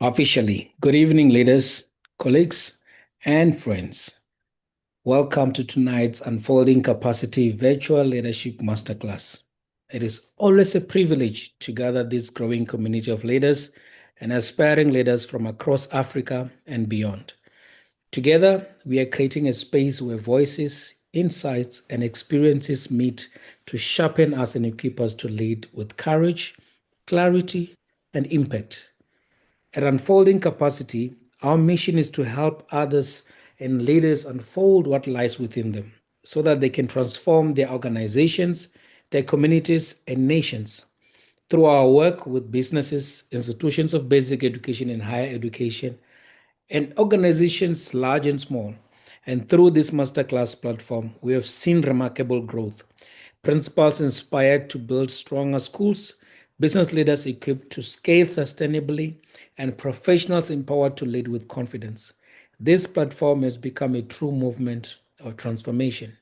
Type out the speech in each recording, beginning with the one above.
Officially, good evening, leaders, colleagues, and friends. Welcome to tonight's Unfolding Capacity Virtual Leadership Masterclass. It is always a privilege to gather this growing community of leaders and aspiring leaders from across Africa and beyond. Together, we are creating a space where voices, insights, and experiences meet to sharpen us and equip us to lead with courage, clarity, and impact. At Unfolding Capacity, our mission is to help others and leaders unfold what lies within them so that they can transform their organizations, their communities, and nations. Through our work with businesses, institutions of basic education and higher education, and organizations large and small. And through this masterclass platform, we have seen remarkable growth. Principals inspired to build stronger schools, business leaders equipped to scale sustainably, and professionals empowered to lead with confidence. This platform has become a true movement of transformation.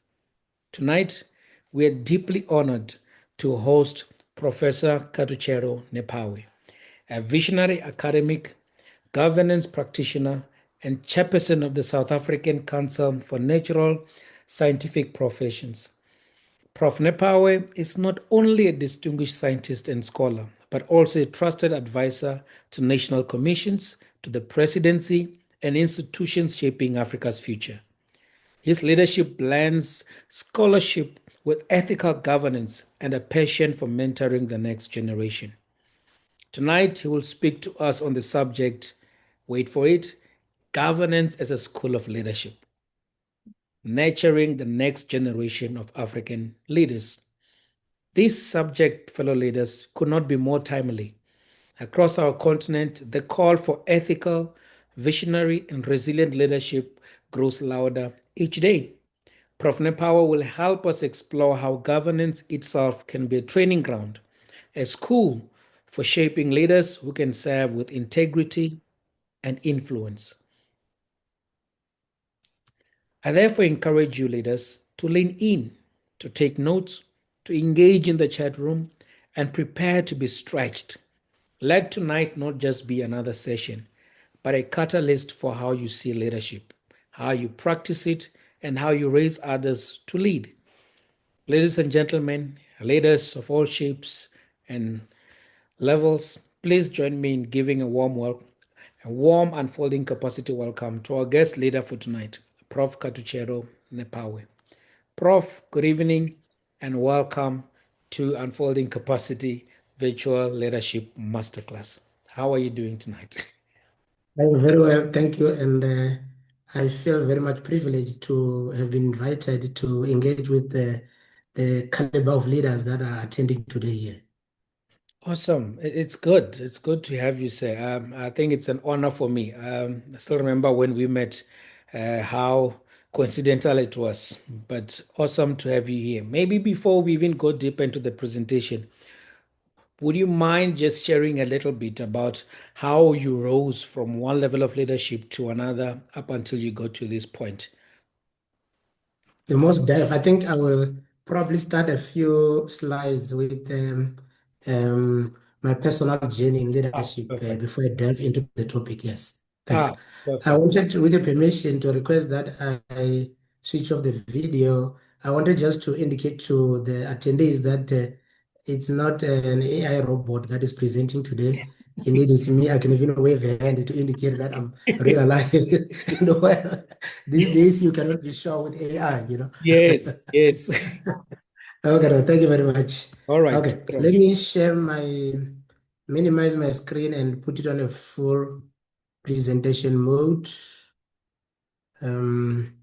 Tonight, we are deeply honored to host Professor Khathutshelo Nephawe, a visionary academic, governance practitioner, and chairperson of the South African Council for Natural Scientific Professions. Prof Nephawe is not only a distinguished scientist and scholar, but also a trusted advisor to national commissions, to the presidency, and institutions shaping Africa's future. His leadership blends scholarship with ethical governance and a passion for mentoring the next generation. Tonight, he will speak to us on the subject, wait for it, governance as a school of leadership, nurturing the next generation of African leaders. This subject, fellow leaders, could not be more timely. Across our continent, the call for ethical, visionary, and resilient leadership grows louder each day. Prof Nephawe will help us explore how governance itself can be a training ground, a school for shaping leaders who can serve with integrity and influence. I therefore encourage you, leaders, to lean in, to take notes, to engage in the chat room, and prepare to be stretched. Let tonight not just be another session, but a catalyst for how you see leadership, how you practice it, and how you raise others to lead. Ladies and gentlemen, leaders of all shapes and levels, please join me in giving a warm unfolding capacity welcome to our guest leader for tonight, Prof Khathutshelo Nephawe. Prof, good evening and welcome to Unfolding Capacity Virtual Leadership Masterclass. How are you doing tonight? I'm very well, thank you. And I feel very much privileged to have been invited to engage with the caliber of leaders that are attending today here. Awesome. It's good. It's good to have you, sir. I think it's an honor for me. I still remember when we met, how coincidental it was, but awesome to have you here. Maybe before we even go deep into the presentation, would you mind just sharing a little bit about how you rose from one level of leadership to another up until you got to this point? The most depth, I think I will probably start a few slides with my personal journey in leadership Perfect. before I delve into the topic. Yes, thanks. I Perfect. wanted to, with your permission, to request that I switch off the video. I wanted just to indicate to the attendees that it's not an AI robot that is presenting today. Indeed, it's me. I can even wave a hand to indicate that I'm real alive. These days you cannot be sure with AI, Yes, yes. Okay, thank you very much. All right. Okay, let me minimize my screen and put it on a full presentation mode. Um,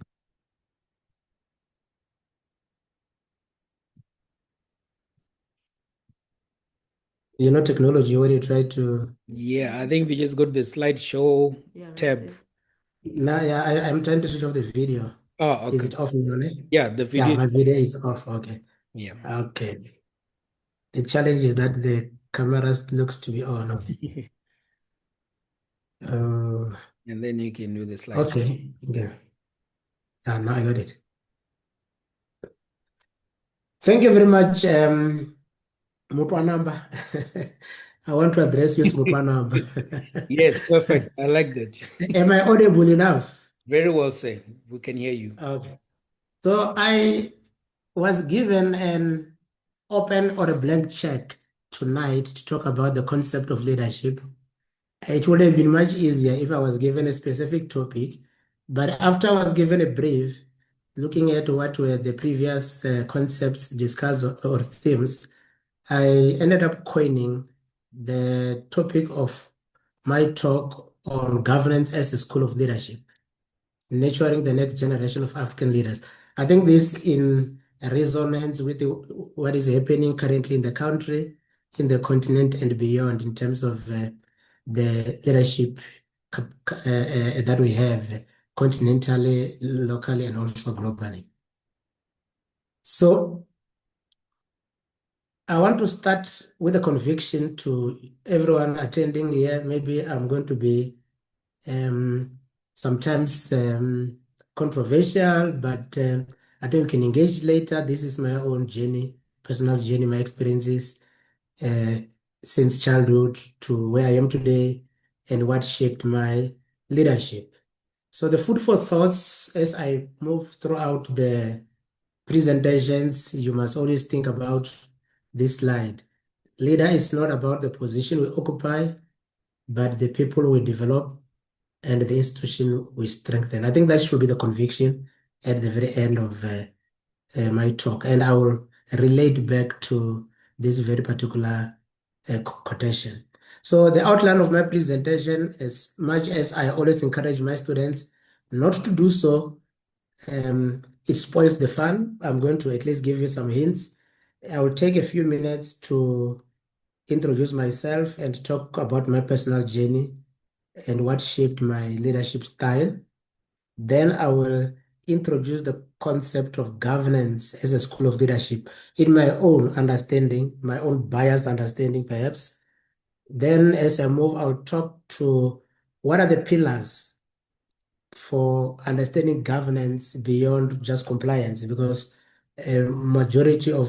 technology when you try to. Yeah, I think we just got the slideshow tab. Now, yeah, I'm trying to switch off the video. Oh, Is okay. it off in your Yeah, the Yeah, video. my video is off. Okay. Yeah. Okay. The challenge is that the camera looks to be on. Okay. Uh, And then you can do the slideshow. okay. Yeah. Now I got it. Thank you very much, Mutwanamba. I want to address you, Smukwanam. Yes, perfect. I like that. Am I audible enough? Very well said. We can hear you. Okay. So I was given an open or a blank check tonight to talk about the concept of leadership. It would have been much easier if I was given a specific topic, but after I was given a brief, looking at what were the previous concepts discussed or themes, I ended up coining the topic of my talk on governance as a school of leadership, nurturing the next generation of African leaders. I think this in resonance with what is happening currently in the country, in the continent, and beyond in terms of the leadership that we have continentally, locally, and also globally. So I want to start with a conviction to everyone attending here. Maybe I'm going to be um, sometimes controversial, but I think we can engage later. This is my own journey, personal journey, my experiences uh, since childhood to where I am today and what shaped my leadership. So the food for thoughts as I move throughout the presentations, you must always think about this slide. Leader is not about the position we occupy, but the people we develop and the institution we strengthen. I think that should be the conviction at the very end of my talk. And I will relate back to this very particular quotation. So the outline of my presentation, as much as I always encourage my students not to do so, it spoils the fun. I'm going to at least give you some hints. I will take a few minutes to introduce myself and talk about my personal journey and what shaped my leadership style. Then I will introduce the concept of governance as a school of leadership in my own understanding, my own biased understanding perhaps. Then as I move, I'll talk to what are the pillars for understanding governance beyond just compliance, because a majority of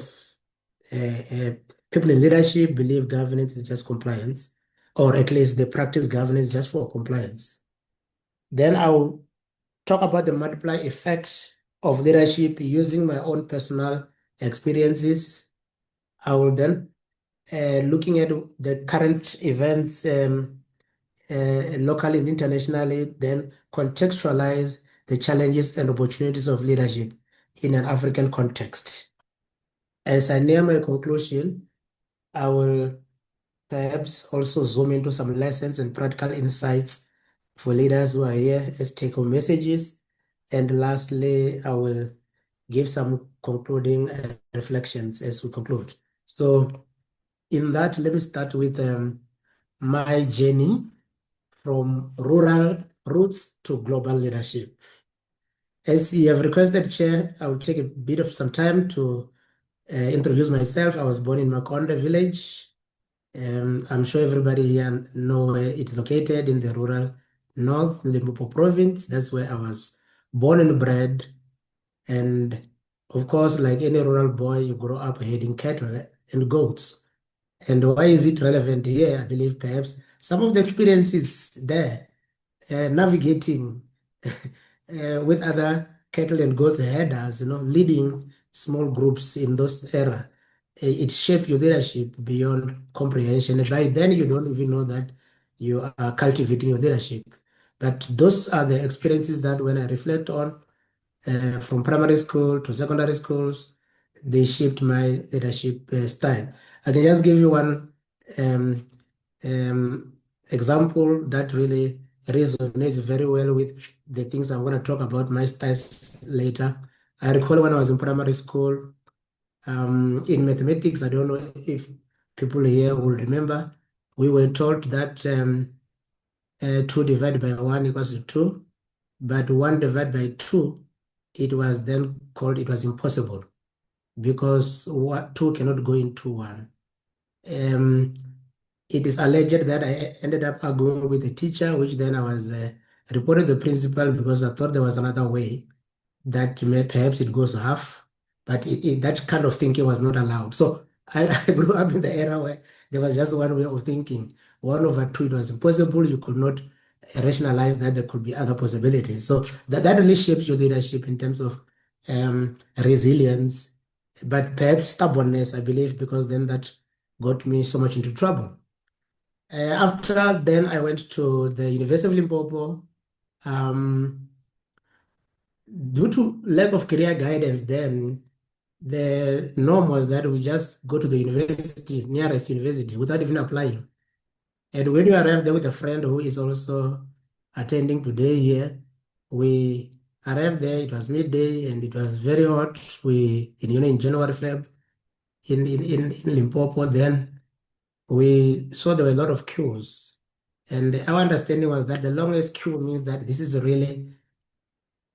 uh, uh, people in leadership believe governance is just compliance, or at least they practice governance just for compliance. Then I'll talk about the multiplier effect of leadership using my own personal experiences. I will then, looking at the current events locally and internationally, then contextualize the challenges and opportunities of leadership in an African context. As I near my conclusion, I will perhaps also zoom into some lessons and practical insights for leaders who are here as take-home messages. And lastly, I will give some concluding reflections as we conclude. So in that, let me start with my journey from rural roots to global leadership. As you have requested, Chair, I will take a bit of some time to introduce myself. I was born in Makonde village. I'm sure everybody here know where it's located in the rural north, Limpopo province. That's where I was born and bred. And of course, like any rural boy, you grow up herding cattle and goats. And why is it relevant here? I believe perhaps some of the experiences there, navigating with other cattle and goats herders, leading small groups in those era, it shaped your leadership beyond comprehension. And by then, you don't even know that you are cultivating your leadership. But those are the experiences that when I reflect on, from primary school to secondary schools, they shaped my leadership style. I can just give you one um, um, example that really resonates very well with the things I'm going to talk about my styles later. I recall when I was in primary school, in mathematics, I don't know if people here will remember, we were told that 2 divided by 1 equals to 2, but 1 divided by 2, it was then called, it was impossible because 2 cannot go into 1. Um, it is alleged that I ended up arguing with the teacher, which then I was reported to the principal because I thought there was another way that perhaps it goes half, but that kind of thinking was not allowed. So I grew up in the era where there was just one way of thinking. 1/2, it was impossible. You could not rationalize that there could be other possibilities. So that really shapes your leadership in terms of resilience, but perhaps stubbornness, I believe, because then that got me so much into trouble. After then, I went to the University of Limpopo. Um, Due to lack of career guidance, then the norm was that we just go to the university, nearest university, without even applying. And when you arrive there with a friend who is also attending today here, we arrived there, it was midday and it was very hot. In January, Feb, in Limpopo, then we saw there were a lot of queues. And our understanding was that the longest queue means that this is really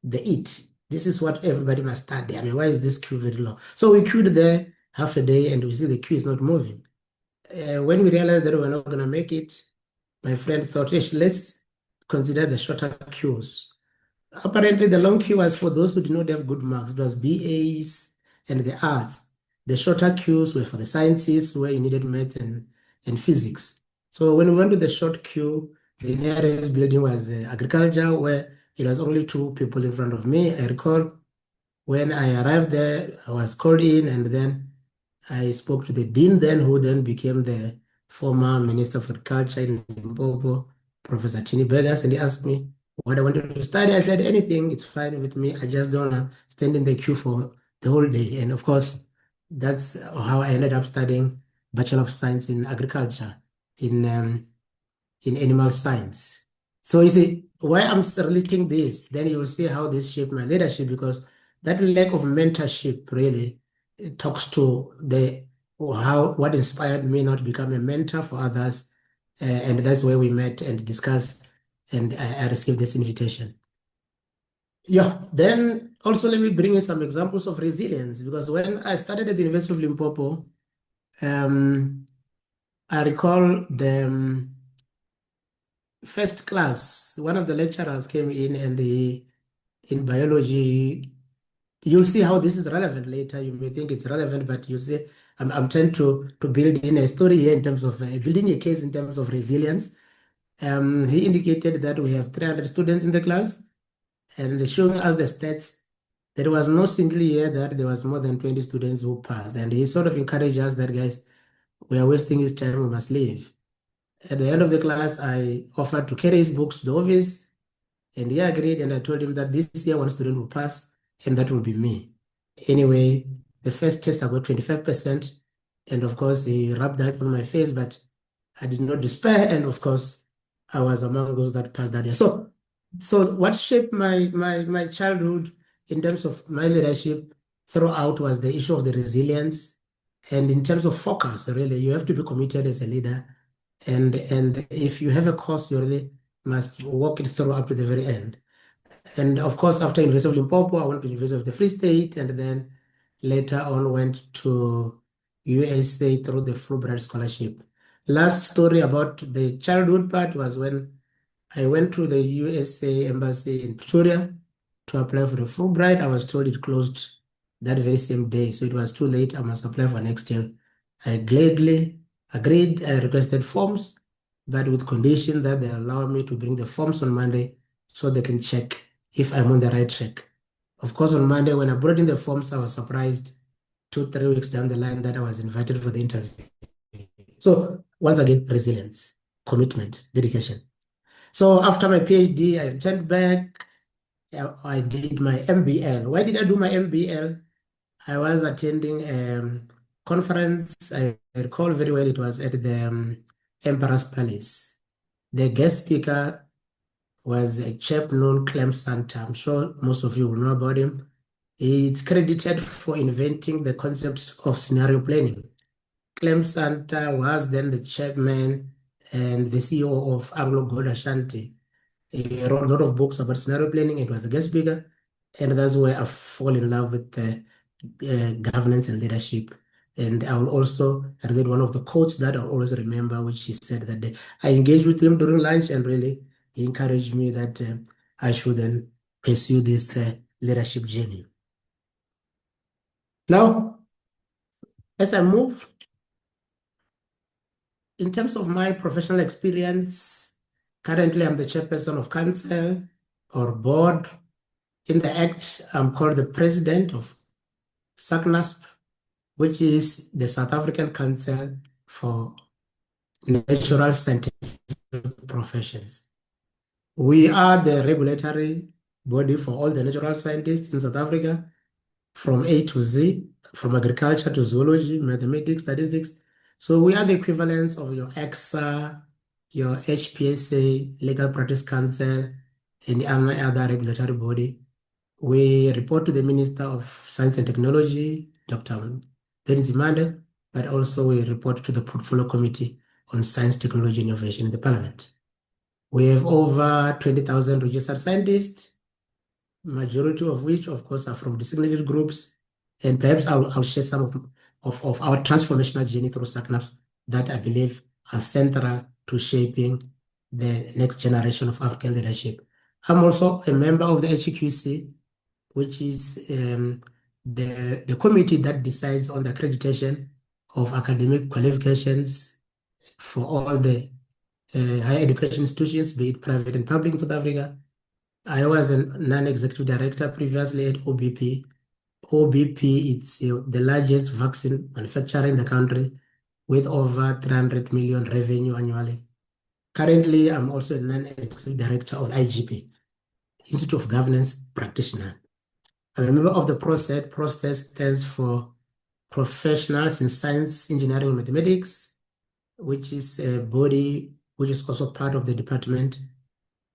the it. This is what everybody must study. I mean, why is this queue very long? So we queued there half a day and we see the queue is not moving. When we realized that we were not going to make it, my friend thought, "Ish, let's consider the shorter queues." Apparently, the long queue was for those who did not have good marks. It was BAs and the arts. The shorter queues were for the sciences, where you needed maths and physics. So when we went to the short queue, the nearest building was agriculture, where it was only two people in front of me. I recall when I arrived there, I was called in, and then I spoke to the dean then, who then became the former Minister for Culture in Limpopo, Professor Tini Begas, and he asked me what I wanted to study. I said, anything, it's fine with me. I just don't want to stand in the queue for the whole day. And of course, that's how I ended up studying Bachelor of Science in Agriculture in animal science. So you see, why I'm relating this, then you will see how this shaped my leadership, because that lack of mentorship really talks to the how what inspired me not to become a mentor for others. And that's where we met and discussed, and I received this invitation. Yeah, then also let me bring you some examples of resilience, because when I started at the University of Limpopo, um, I recall the first class, one of the lecturers came in and in biology, you'll see how this is relevant later. You may think it's relevant, but you see, I'm trying to build in a story here in terms of building a case in terms of resilience. He indicated that we have 300 students in the class and showing us the stats. There was no single year that there was more than 20 students who passed. And he sort of encouraged us that, guys, we are wasting his time, we must leave. At the end of the class, I offered to carry his books to the office, and he agreed. And I told him that this year one student will pass, and that will be me. Anyway, the first test I got 25%, and of course he rubbed that on my face, but I did not despair, and of course I was among those that passed that year. So what shaped my childhood in terms of my leadership throughout was the issue of the resilience, and in terms of focus. Really, you have to be committed as a leader, and if you have a course, you really must walk it through up to the very end. And of course, after University of Limpopo, I went to University of the Free State, and then later on went to USA through the Fulbright scholarship. Last story about the childhood part was when I went to the USA embassy in Pretoria to apply for the Fulbright. I was told it closed that very same day, so it was too late. I must apply for next year. I gladly agreed. I requested forms, but with condition that they allow me to bring the forms on Monday so they can check if I'm on the right track. Of course, on Monday, when I brought in the forms, I was surprised 2, 3 weeks down the line that I was invited for the interview. So, once again, resilience, commitment, dedication. So, after my PhD, I returned back. I did my MBL. Why did I do my MBL? I was attending a conference. I recall very well it was at the Emperor's Palace. The guest speaker was a chap known Clem Santa. I'm sure most of you will know about him. He's credited for inventing the concept of scenario planning. Clem Santa was then the chairman and the CEO of Anglo Gold Ashanti. He wrote a lot of books about scenario planning. It was a guest speaker, and that's where I fall in love with the governance and leadership. And I will also read one of the quotes that I'll always remember, which he said that day. I engaged with him during lunch, and really he encouraged me that I should then pursue this leadership journey. Now, as I move in terms of my professional experience, currently I'm the chairperson of council or board. In the Act, I'm called the president of SACNASP, which is the South African Council for Natural Scientific Professions. We are the regulatory body for all the natural scientists in South Africa, from A to Z, from agriculture to zoology, mathematics, statistics. So we are the equivalents of your EXA, your HPSA, Legal Practice Council, and any other regulatory body. We report to the Minister of Science and Technology, Dr. Benzimande, but also we report to the Portfolio Committee on Science, Technology, and Innovation in the Parliament. We have over 20,000 registered scientists, majority of which, of course, are from designated groups. And perhaps I'll share some of our transformational journey through SACNAPS that I believe are central to shaping the next generation of African leadership. I'm also a member of the HQC, which is the committee that decides on the accreditation of academic qualifications for all the higher education institutions, be it private and public in South Africa. I was a non-executive director previously at OBP. OBP is the largest vaccine manufacturer in the country with over 300 million revenue annually. Currently, I'm also a non-executive director of IGP, Institute of Governance Practitioner. I'm a member of the PROSET. PROSET stands for Professionals in Science, Engineering, and Mathematics, which is a body which is also part of the Department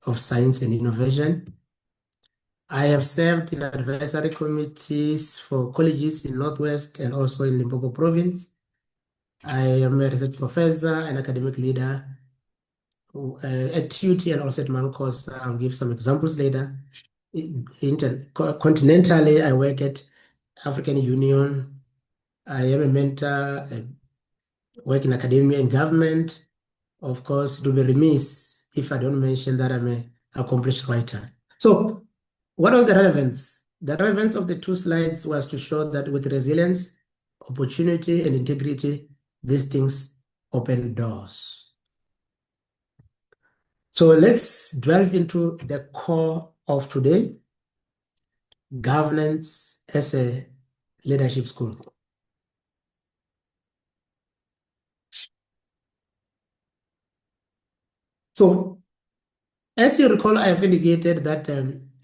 of Science and Innovation. I have served in advisory committees for colleges in Northwest and also in Limpopo province. I am a research professor and academic leader at TUT and also at Mankos. I'll give some examples later. Continentally, I work at African Union. I am a mentor, work in academia and government. Of course, it will be remiss if I don't mention that I'm an accomplished writer. So, what was the relevance? The relevance of the two slides was to show that with resilience, opportunity, and integrity, these things open doors. So let's delve into the core of today, governance as a leadership school. So, as you recall, I have indicated that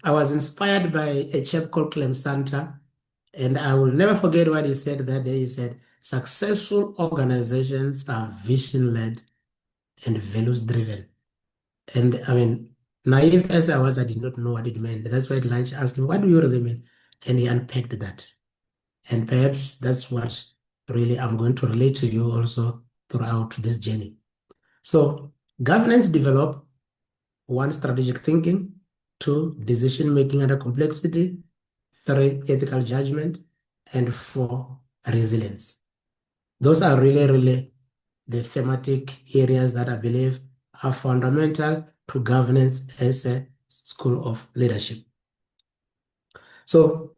I was inspired by a chap called Clem Santa, and I will never forget what he said that day. He said, successful organizations are vision-led and values-driven. And I mean, naive as I was, I did not know what it meant. That's why at lunch I asked him, what do you really mean? And he unpacked that. And perhaps that's what really I'm going to relate to you also throughout this journey. So governance develop one, strategic thinking, two, decision-making under complexity, three, ethical judgment, and four, resilience. Those are really the thematic areas that I believe are fundamental to governance as a school of leadership. So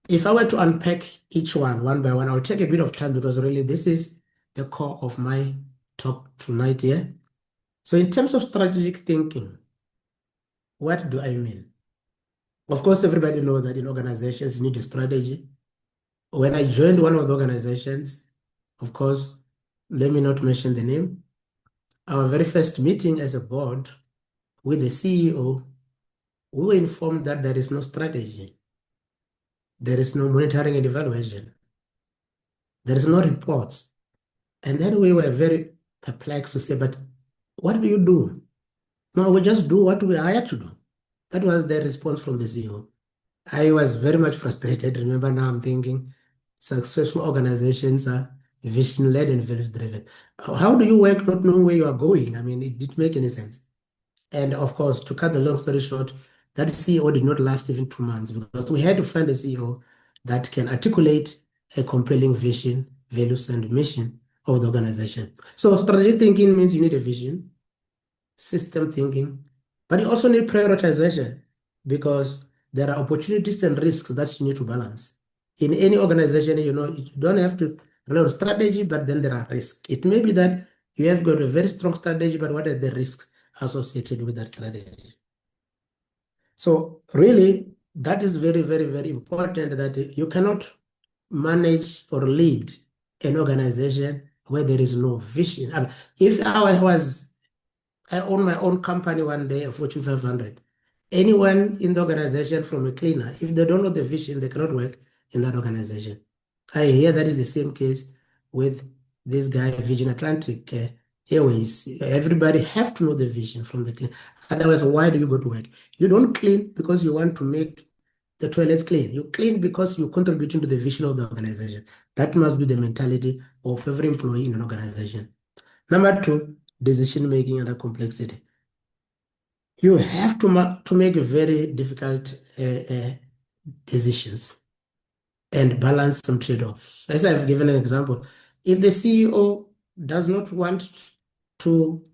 if I were to unpack each one by one, I'll take a bit of time because really this is the core of my talk tonight here. So in terms of strategic thinking, what do I mean? Of course, everybody knows that in organizations, you need a strategy. When I joined one of the organizations, of course, let me not mention the name, our very first meeting as a board with the CEO, we were informed that there is no strategy. There is no monitoring and evaluation. There is no reports. And then we were very perplexed to say, but what do you do? No, we just do what we are hired to do. That was the response from the CEO. I was very much frustrated. Remember, now I'm thinking successful organizations are vision-led and values-driven. How do you work not knowing where you are going? I mean, it didn't make any sense. And of course, to cut the long story short, that CEO did not last even 2 months because we had to find a CEO that can articulate a compelling vision, values, and mission of the organization. So strategic thinking means you need a vision, system thinking, but you also need prioritization because there are opportunities and risks that you need to balance. In any organization, you don't have to rely on strategy, but then there are risks. It may be that You have got a very strong strategy, but what are the risks associated with that strategy? So really, that is very, very, very important, that you cannot manage or lead an organization where there is no vision. I mean, if I own my own company one day, a Fortune 500, anyone in the organization from a cleaner, if they don't know the vision, they cannot work in that organization. I hear that is the same case with this guy, Virgin Atlantic Airways. Everybody have to know the vision from the cleaner. Otherwise, why do you go to work? You don't clean because you want to make the toilets clean. You clean because you're contributing to the vision of the organization. That must be the mentality of every employee in an organization. Number two, decision making under complexity. You have to make very difficult decisions and balance some trade-offs. As I've given an example, if the CEO does not want to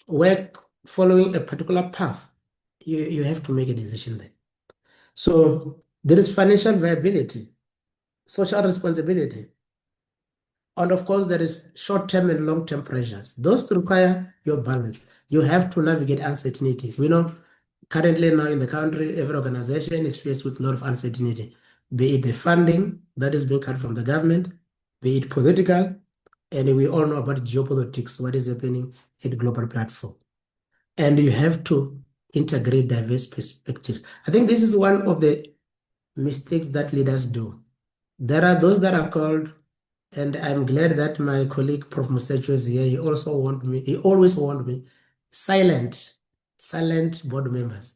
work following a particular path, you have to make a decision there. So there is financial viability, social responsibility, and of course, there is short-term and long-term pressures. Those require your balance. You have to navigate uncertainties. We know currently now in the country, every organization is faced with a lot of uncertainty, be it the funding that is being cut from the government, be it political, and we all know about geopolitics, what is happening at the global platform. And you have to integrate diverse perspectives. I think this is one of the mistakes that leaders do. There are those that are called, and I'm glad that my colleague Prof Musecho is here. He always warned me, silent board members.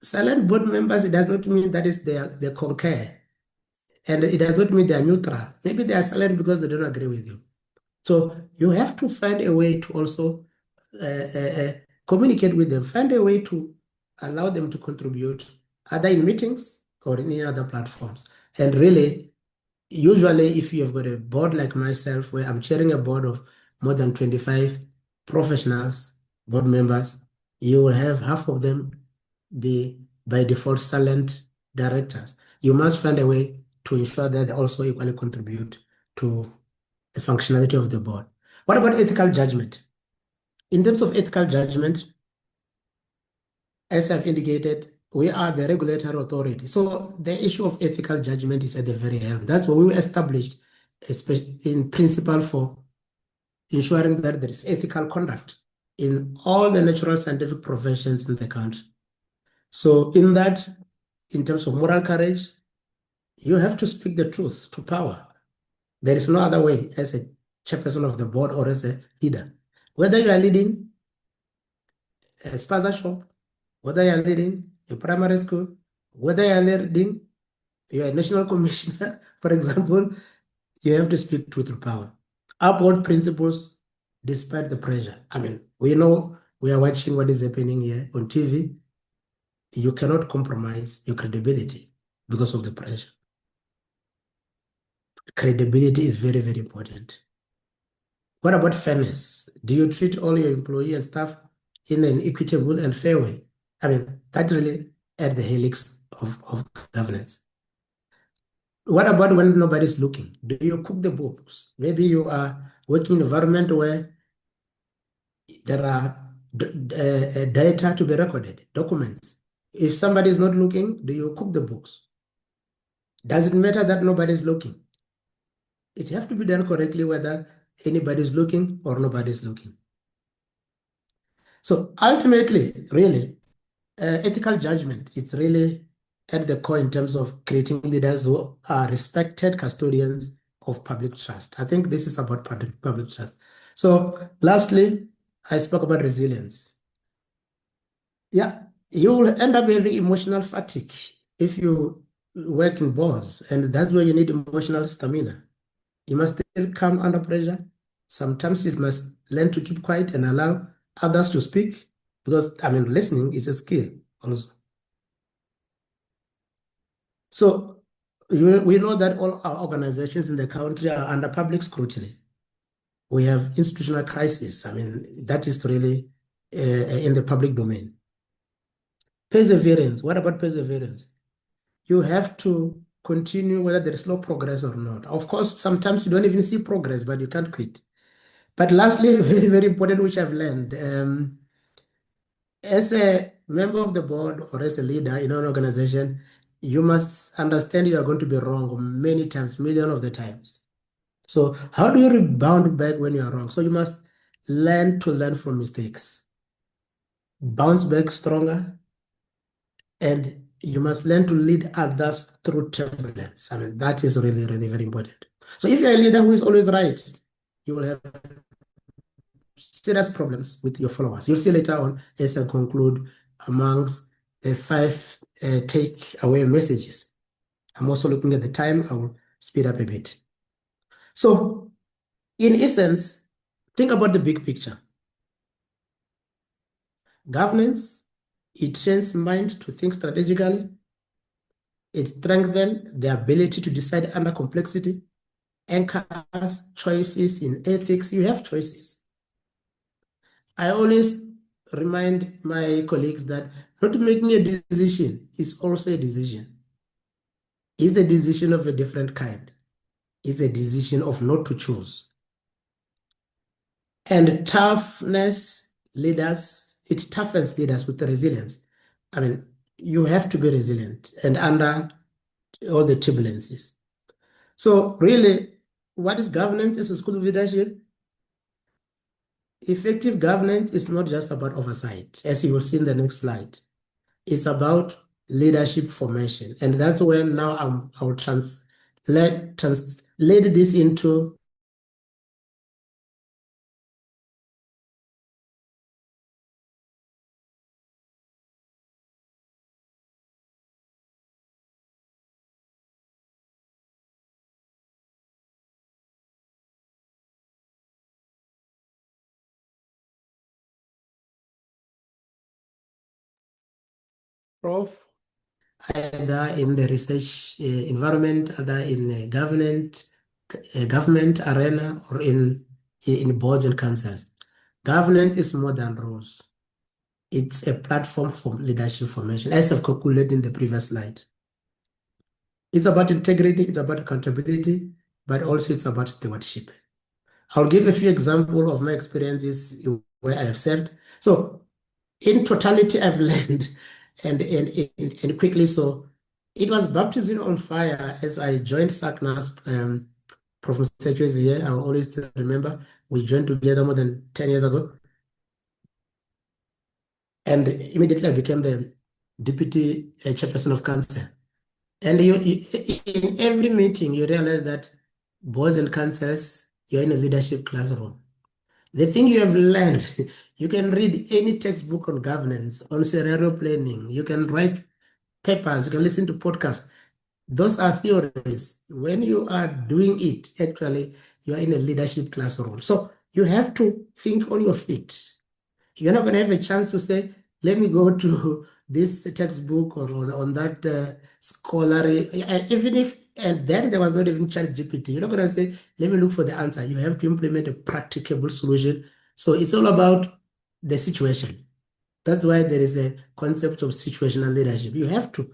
Silent board members, it does not mean that is they concur. And it does not mean they are neutral. Maybe they are silent because they don't agree with you. So you have to find a way to also communicate with them, find a way to allow them to contribute, either in meetings or in any other platforms. And really, usually, if you have got a board like myself, where I'm chairing a board of more than 25 professionals, board members, you will have half of them be by default silent directors. You must find a way to ensure that they also equally contribute to the functionality of the board. What about ethical judgment? In terms of ethical judgment, as I've indicated, we are the regulatory authority. So the issue of ethical judgment is at the very helm. That's what we were established in principle for ensuring that there is ethical conduct in all the natural scientific professions in the country. So in that, in terms of moral courage, you have to speak the truth to power. There is no other way as a chairperson of the board or as a leader. Whether you are leading a spaza shop, whether you are leading a primary school, whether you are leading, you are a national commissioner, for example, you have to speak truth to power. Uphold principles despite the pressure. I mean, we know we are watching what is happening here on TV. You cannot compromise your credibility because of the pressure. Credibility is very, very important. What about fairness? Do you treat all your employee and staff in an equitable and fair way? I mean, that really at the helix of governance. What about when nobody's looking? Do you cook the books? Maybe you are working in an environment where there are data to be recorded, documents. If somebody is not looking, do you cook the books? Does it matter that nobody's looking? It has to be done correctly whether anybody's looking or nobody's looking. So ultimately, really, ethical judgment is really at the core in terms of creating leaders who are respected custodians of public trust. I think this is about public trust. So lastly, I spoke about resilience. Yeah, you will end up having emotional fatigue if you work in boards, and that's where you need emotional stamina. You must still come under pressure. Sometimes you must learn to keep quiet and allow others to speak, because, I mean, listening is a skill also. So we know that all our organizations in the country are under public scrutiny. We have institutional crisis. I mean, that is really in the public domain. Perseverance. What about perseverance? You have to continue whether there is slow progress or not. Of course, sometimes you don't even see progress, but you can't quit. But lastly, very, very important, which I've learned, as a member of the board or as a leader in an organization, you must understand you are going to be wrong many times, million of the times. So how do you rebound back when you are wrong? So you must learn to learn from mistakes, bounce back stronger, and you must learn to lead others through turbulence. I mean, that is really, really very important. So if you're a leader who is always right, you will have serious problems with your followers. You'll see later on as I conclude amongst the 5 takeaway messages. I'm also looking at the time. I will speed up a bit. So, in essence, think about the big picture. Governance, it trains mind to think strategically. It strengthens the ability to decide under complexity, anchors choices in ethics. You have choices. I always remind my colleagues that not making a decision is also a decision. It's a decision of a different kind. It's a decision of not to choose. And toughness leaders, it toughens leaders with the resilience. I mean, you have to be resilient and under all the turbulences. So really, what is governance as a school of leadership? Effective governance is not just about oversight, as you will see in the next slide. It's about leadership formation. And that's where now I will translate this into Prof. either in the research environment, either in government arena, or in boards and councils. Governance is more than rules. It's a platform for leadership formation, as I've concluded in the previous slide. It's about integrity, it's about accountability, but also it's about stewardship. I'll give a few examples of my experiences where I have served. So in totality, I've learned and quickly. So it was baptism on fire as I joined SACNAS. Prof Khathutshelo is here. I will always still remember we joined together more than 10 years ago. And immediately I became the deputy chairperson of council. And in every meeting, you realize that boards and councils, you're in a leadership classroom. The thing you have learned, you can read any textbook on governance, on scenario planning, you can write papers, you can listen to podcasts. Those are theories. When you are doing it, actually, you are in a leadership classroom. So you have to think on your feet. You're not going to have a chance to say, let me go to this textbook or on that scholarly, even if, and then there was not even ChatGPT. You're not going to say, let me look for the answer. You have to implement a practicable solution. So it's all about the situation. That's why there is a concept of situational leadership. You have to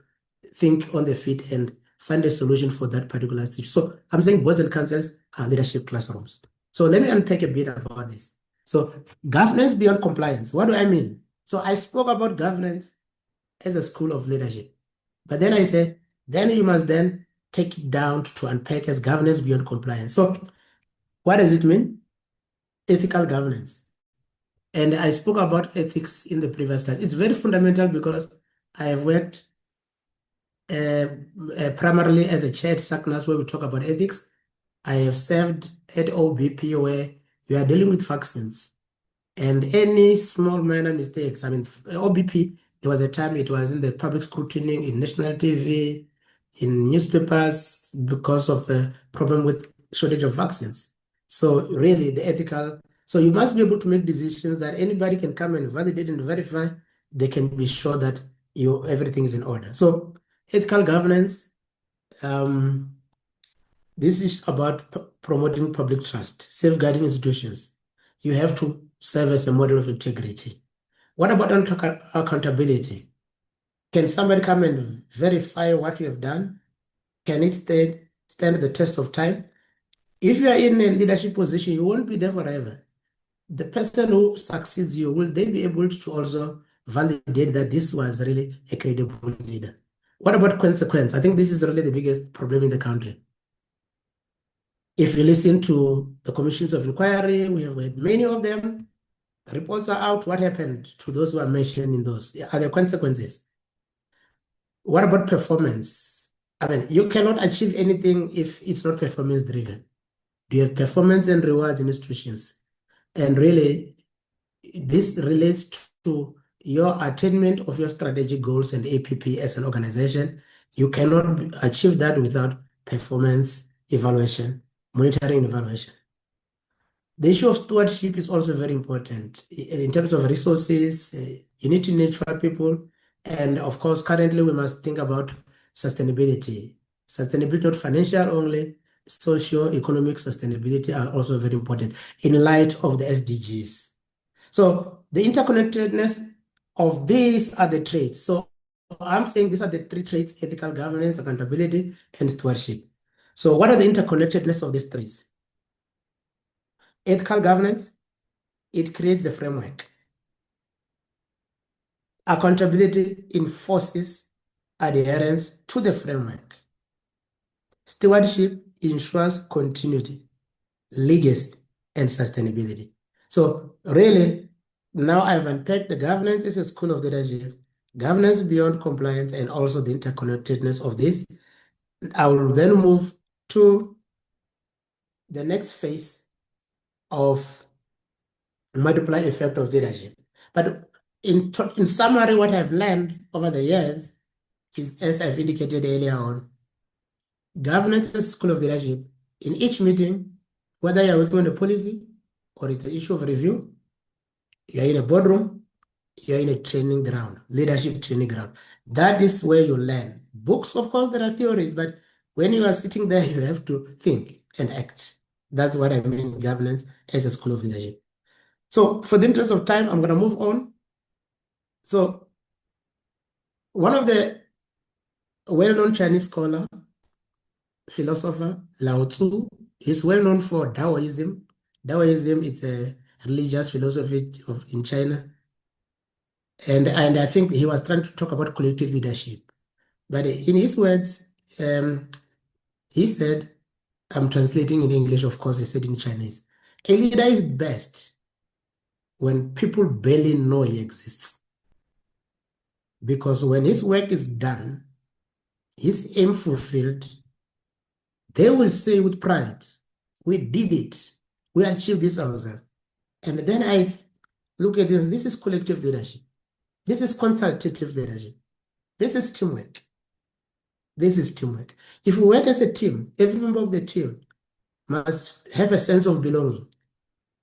think on the feet and find a solution for that particular situation. So I'm saying boards and councils are leadership classrooms. So let me unpack a bit about this. So governance beyond compliance. What do I mean? So I spoke about governance as a school of leadership. But then I said, then you must then take it down to unpack as governance beyond compliance. So what does it mean? Ethical governance. And I spoke about ethics in the previous slide. It's very fundamental because I have worked primarily as a chair at SACNAS where we talk about ethics. I have served at OBP where we are dealing with vaccines. And any small minor mistakes, I mean, OBP, there was a time it was in the public scrutiny, in national TV, in newspapers, because of the problem with shortage of vaccines. So really the ethical, so you must be able to make decisions that anybody can come and validate and verify. They can be sure that everything is in order. So ethical governance, this is about promoting public trust, safeguarding institutions. You have to serve as a model of integrity. What about accountability? Can somebody come and verify what you have done? Can it stand the test of time? If you are in a leadership position, you won't be there forever. the person who succeeds you, will they be able to also validate that this was really a credible leader? What about consequence? I think this is really the biggest problem in the country. If you listen to the commissions of inquiry, we have had many of them. The reports are out. What happened to those who are mentioned in those? Are there consequences? What about performance? I mean, you cannot achieve anything if it's not performance driven. Do you have performance and rewards in institutions? And really, this relates to your attainment of your strategic goals and APP as an organization. You cannot achieve that without performance evaluation, monitoring and evaluation. The issue of stewardship is also very important in terms of resources. You need to nurture people. And of course, currently we must think about sustainability. Sustainability, not financial only, socio-economic sustainability are also very important in light of the SDGs. So the interconnectedness of these are the traits. So I'm saying these are the three traits: ethical governance, accountability, and stewardship. So what are the interconnectedness of these traits? Ethical governance, it creates the framework. Accountability enforces adherence to the framework. Stewardship ensures continuity, legacy, and sustainability. So really, now I've unpacked the governance as a school of leadership, governance beyond compliance, and also the interconnectedness of this. I will then move to the next phase of multiplier effect of leadership. But in summary, what I've learned over the years is, as I've indicated earlier on, governance is a school of leadership. In each meeting, whether you're working on a policy or it's an issue of review, you're in a boardroom, you're in a training ground, leadership training ground. That is where you learn. Books, of course, there are theories, but when you are sitting there, you have to think and act. That's what I mean, governance as a school of leadership. So for the interest of time, I'm going to move on. So one of the well-known Chinese scholar, philosopher, Lao Tzu, is well known for Taoism. Taoism is a religious philosophy in China. And I think he was trying to talk about collective leadership. But in his words, he said, I'm translating in English, of course, he said in Chinese, a leader is best when people barely know he exists. Because when his work is done, his aim fulfilled, they will say with pride, we did it. We achieved this ourselves. And then I look at this is collective leadership. This is consultative leadership. This is teamwork. This is teamwork. If we work as a team, every member of the team must have a sense of belonging,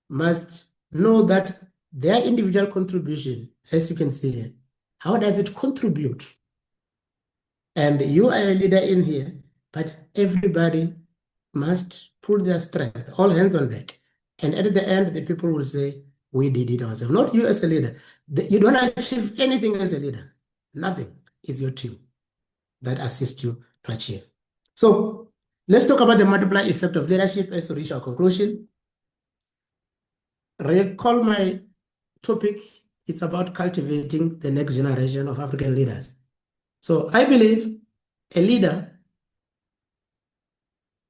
must know that their individual contribution, as you can see here, how does it contribute? And you are a leader in here, but everybody must pull their strength, all hands on deck. And at the end, the people will say, we did it ourselves. Not you as a leader. You don't achieve anything as a leader. Nothing. It's your team that assists you to achieve. So let's talk about the multiplier effect of leadership as we reach our conclusion. Recall my topic. It's about cultivating the next generation of African leaders. So I believe a leader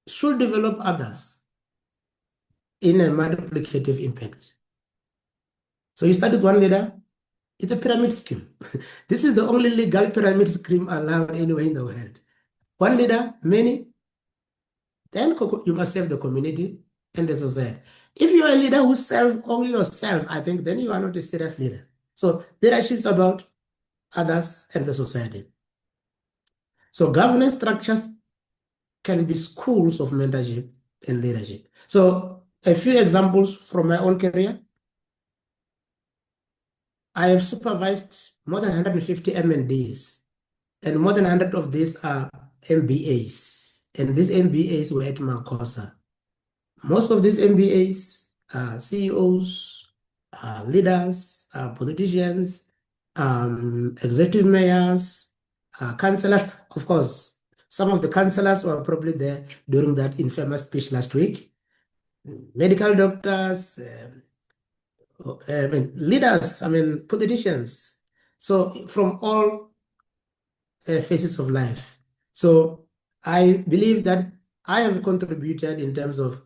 should develop others in a multiplicative impact. So you start with one leader, it's a pyramid scheme. This is the only legal pyramid scheme allowed anywhere in the world. One leader, many, then you must serve the community and the society. If you're a leader who serves only yourself, I think then you are not a serious leader. So leadership is about others and the society. So governance structures can be schools of mentorship and leadership. So a few examples from my own career. I have supervised more than 150 M&Ds, and more than 100 of these are MBAs. And these MBAs were at Makosa. Most of these MBAs are CEOs, leaders, politicians, executive mayors, councillors. Of course, some of the councillors were probably there during that infamous speech last week. Medical doctors, leaders, politicians. So from all phases of life. So I believe that I have contributed in terms of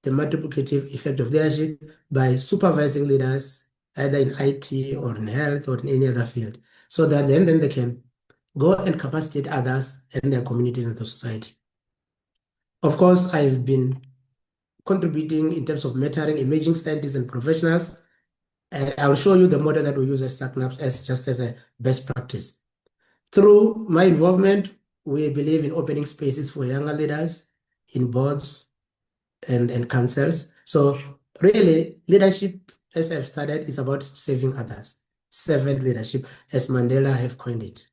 the multiplicative effect of leadership by supervising leaders either in IT or in health or in any other field, so that then they can go and capacitate others and their communities and the society. Of course, I've been contributing in terms of mentoring emerging scientists and professionals, and I'll show you the model that we use at SACNAPS as just as a best practice. Through my involvement, we believe in opening spaces for younger leaders in boards and councils. So really, leadership, as I've started, is about saving others. Servant leadership, as Mandela have coined it.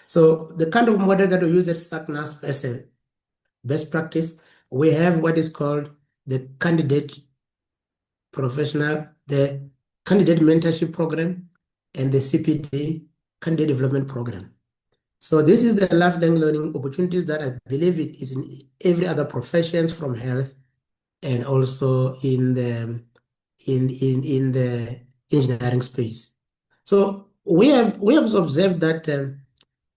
So the kind of model that we use at SACNASP as a best practice, we have what is called the candidate mentorship program and the CPD, candidate development program. So this is the lifelong learning opportunities that I believe it is in every other professions from health and also in the engineering space. So we have observed that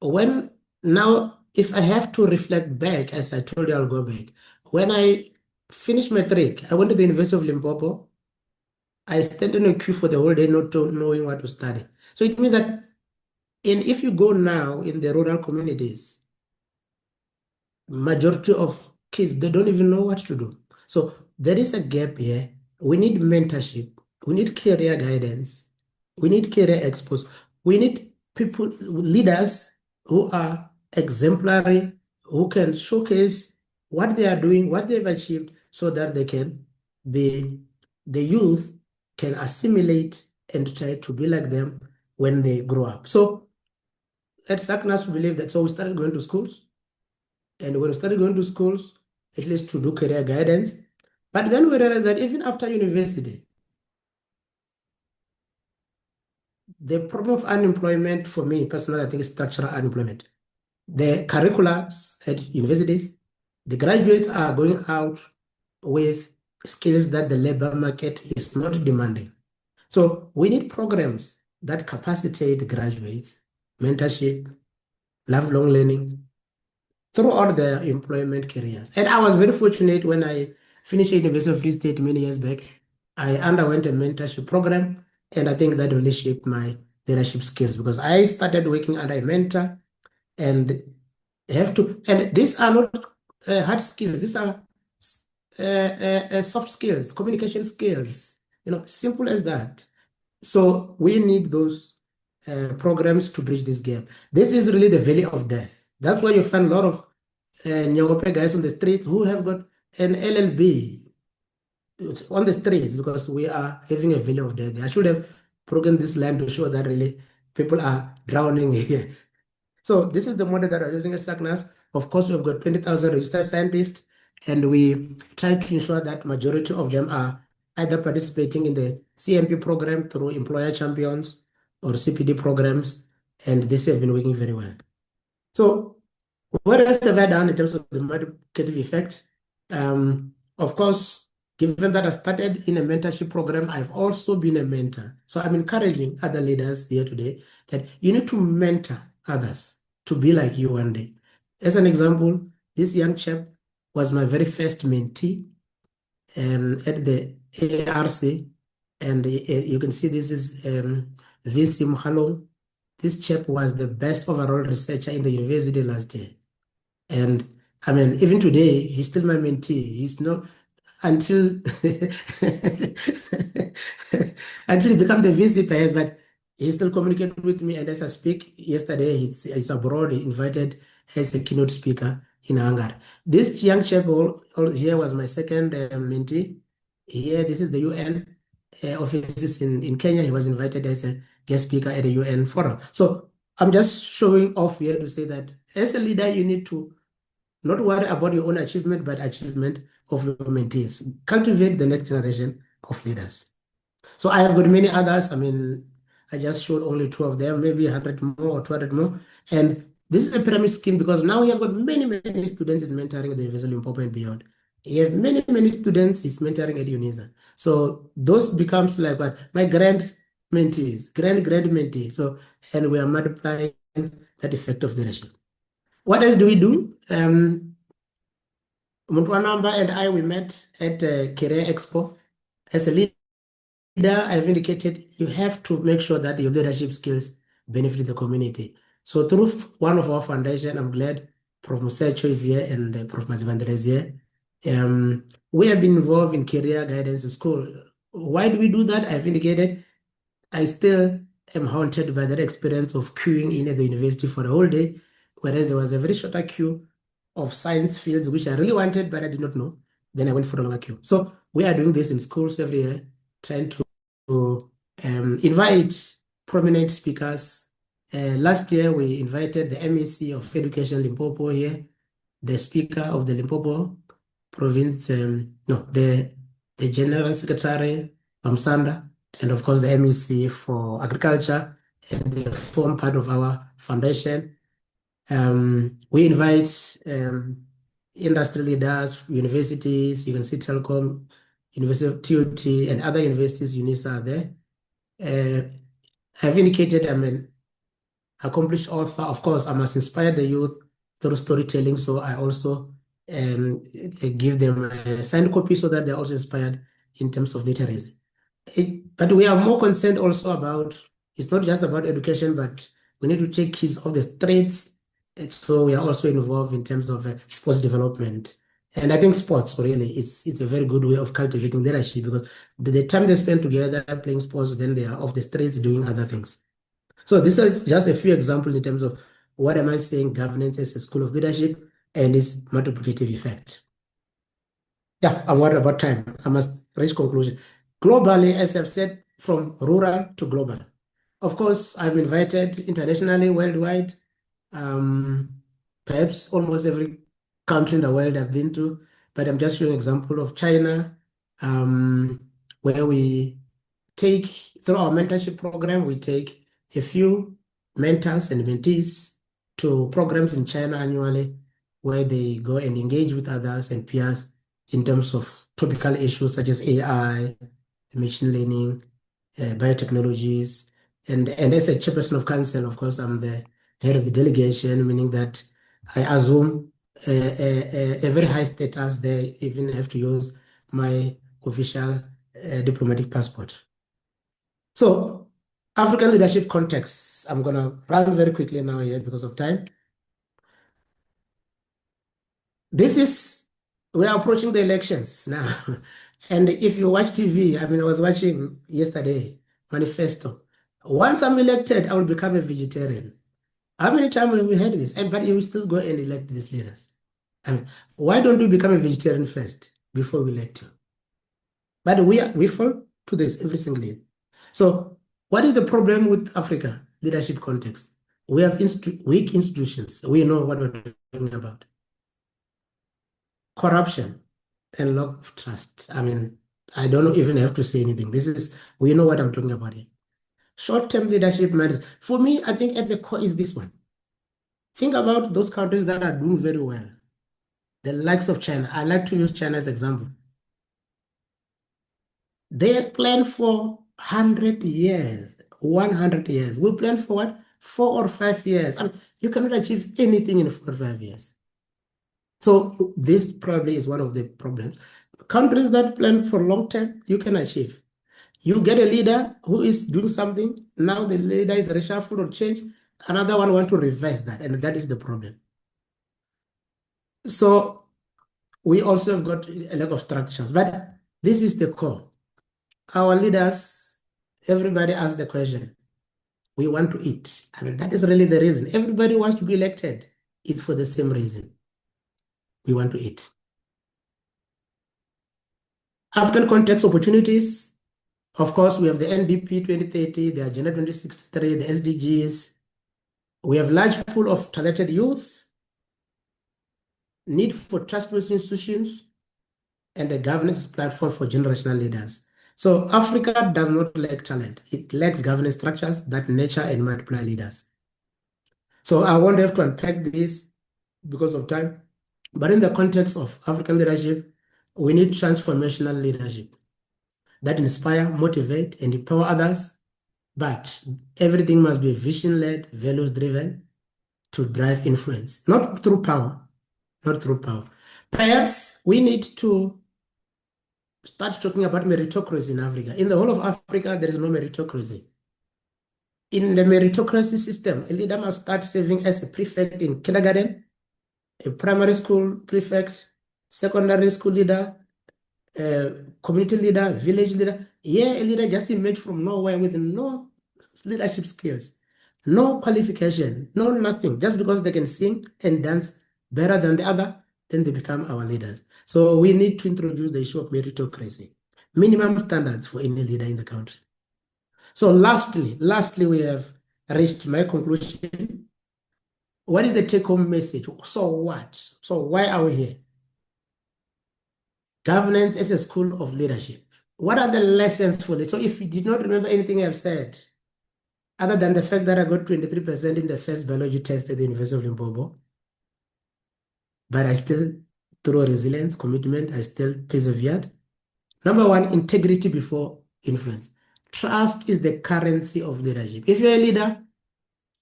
when now, if I have to reflect back, as I told you, I'll go back. When I finished matric, I went to the University of Limpopo. I stayed in a queue for the whole day, not knowing what to study. So it means that, and if you go now in the rural communities, majority of kids, they don't even know what to do. So there is a gap here. We need mentorship. We need career guidance. We need career exposure. We need people, leaders who are exemplary, who can showcase what they are doing, what they've achieved, so that they can be, the youth can assimilate and try to be like them when they grow up. So at SACNAS, we believe that. So we started going to schools. And when we started going to schools, at least to do career guidance. But then we realized that even after university, the problem of unemployment for me personally, I think, is structural unemployment. The curriculums at universities, the graduates are going out with skills that the labor market is not demanding. So we need programs that capacitate graduates, mentorship, lifelong learning, throughout their employment careers. And I was very fortunate when I finished at University of Free State many years back. I underwent a mentorship program, and I think that really shaped my leadership skills, because I started working under a mentor and and these are not hard skills, these are soft skills, communication skills, simple as that. So we need those programs to bridge this gap. This is really the valley of death. That's why you find a lot of Nyaope guys on the streets who have got an LLB on the streets, because we are having a valley of death. I should have broken this line to show that really people are drowning here. So this is the model that we're using at SACNAS. Of course, we've got 20,000 registered scientists, and we try to ensure that majority of them are either participating in the CMP program through employer champions or CPD programs, and this have been working very well. So what else have I done in terms of the multiplicative effect? Of course, given that I started in a mentorship program, I've also been a mentor. So I'm encouraging other leaders here today that you need to mentor others to be like you one day. As an example, this young chap was my very first mentee at the ARC, and you can see this is VC Mhalong. This chap was the best overall researcher in the university last year. And I mean, even today, he's still my mentee. He's not until until he becomes the VC perhaps, but he still communicates with me. And as I speak, yesterday he's abroad. He invited as a keynote speaker in Hungary. This young chap here was my second mentee. Here, this is the UN offices in Kenya. He was invited as a guest speaker at the UN forum. So I'm just showing off here to say that as a leader, you need to not worry about your own achievement, but achievement of your mentees. Cultivate the next generation of leaders. So I have got many others. I mean, I just showed only 2 of them, maybe 100 more or 200 more. And this is a pyramid scheme, because now we have got many students is mentoring at the University of Limpopo and beyond. He have many, many students he's mentoring at UNISA. So those becomes like what? My grand mentees, grand mentees. So, and we are multiplying that effect of leadership. What else do we do? Mutwanamba and I, we met at Career Expo. As a leader, I've indicated you have to make sure that your leadership skills benefit the community. So through one of our foundation, I'm glad Prof Musecho is here and Prof Mazivandra is here. We have been involved in career guidance in school. Why do we do that? I've indicated I still am haunted by that experience of queuing in at the university for the whole day, whereas there was a very shorter queue of science fields which I really wanted, but I did not know. Then I went for a longer queue. So we are doing this in schools every year, trying to invite prominent speakers. Last year, we invited the MEC of Education Limpopo here, the Speaker of the Limpopo Province, the General Secretary, Bamsanda, and of course the MEC for Agriculture, and they form part of our foundation. We invite industry leaders, universities, you can see Telecom, University of TUT, and other universities, UNISA are there. I've indicated I'm an accomplished author. Of course, I must inspire the youth through storytelling, so I also give them a signed copy so that they're also inspired in terms of literacy. But we are more concerned also about, it's not just about education, but we need to take kids off the streets. And so we are also involved in terms of sports development. And I think sports really, it's a very good way of cultivating leadership because the time they spend together playing sports, then they are off the streets doing other things. So these are just a few examples in terms of what am I saying governance as a school of leadership and its multiplicative effect. Yeah, and what about time? I must reach conclusion. Globally, as I've said, from rural to global. Of course, I'm invited internationally, worldwide. Perhaps almost every country in the world I've been to, but I'm just showing an example of China, where we take, through our mentorship program, we take a few mentors and mentees to programs in China annually, where they go and engage with others and peers in terms of topical issues such as AI, machine learning, biotechnologies. And as a chairperson of council, of course, I'm the head of the delegation, meaning that I assume a very high status. They even have to use my official diplomatic passport. So, African leadership context. I'm going to run very quickly now here because of time. We are approaching the elections now. And if you watch TV, I mean, I was watching yesterday, Manifesto. Once I'm elected, I will become a vegetarian. How many times have we heard this? But you will still go and elect these leaders. I mean, why don't we become a vegetarian first before we elect you? But we fall to this every single day. So what is the problem with Africa leadership context? We have weak institutions. We know what we're talking about. Corruption and lack of trust. I mean, I don't even have to say anything. We know what I'm talking about here. Short-term leadership matters. For me, I think at the core is this one. Think about those countries that are doing very well. The likes of China. I like to use China as an example. They have planned for 100 years, 100 years. We plan for what? 4 or 5 years. I mean, you cannot achieve anything in 4 or 5 years. So this probably is one of the problems. Countries that plan for long term, you can achieve. You get a leader who is doing something, now the leader is reshuffled or changed, another one want to reverse that, and that is the problem. So we also have got a lack of structures, but this is the core. Our leaders, everybody asks the question, we want to eat. I mean, that is really the reason. Everybody wants to be elected. It's for the same reason. We want to eat. African context opportunities. Of course, we have the NDP 2030, the Agenda 2063, the SDGs. We have large pool of talented youth, need for trustworthy institutions, and a governance platform for generational leaders. So Africa does not lack talent. It lacks governance structures that nurture and multiply leaders. So I won't have to unpack this because of time. But in the context of African leadership, We need transformational leadership that inspire, motivate, and empower others. But everything must be vision-led, values-driven to drive influence, not through power, not through power. Perhaps we need to start talking about meritocracy in Africa. In the whole of Africa, there is no meritocracy. In the meritocracy system, a leader must start serving as a prefect in kindergarten, a primary school prefect, secondary school leader, community leader, village leader. Yeah, a leader just emerged from nowhere with no leadership skills, no qualification, no nothing. Just because they can sing and dance better than the other, then they become our leaders. So we need to introduce the issue of meritocracy, minimum standards for any leader in the country. So lastly, we have reached my conclusion. What is the take-home message? So what? So why are we here? Governance as a school of leadership. What are the lessons for this? So if you did not remember anything I've said, other than the fact that I got 23% in the first biology test at the University of Limpopo, but I still, through resilience, commitment, I still persevered. Number one, integrity before influence. Trust is the currency of leadership. If you're a leader,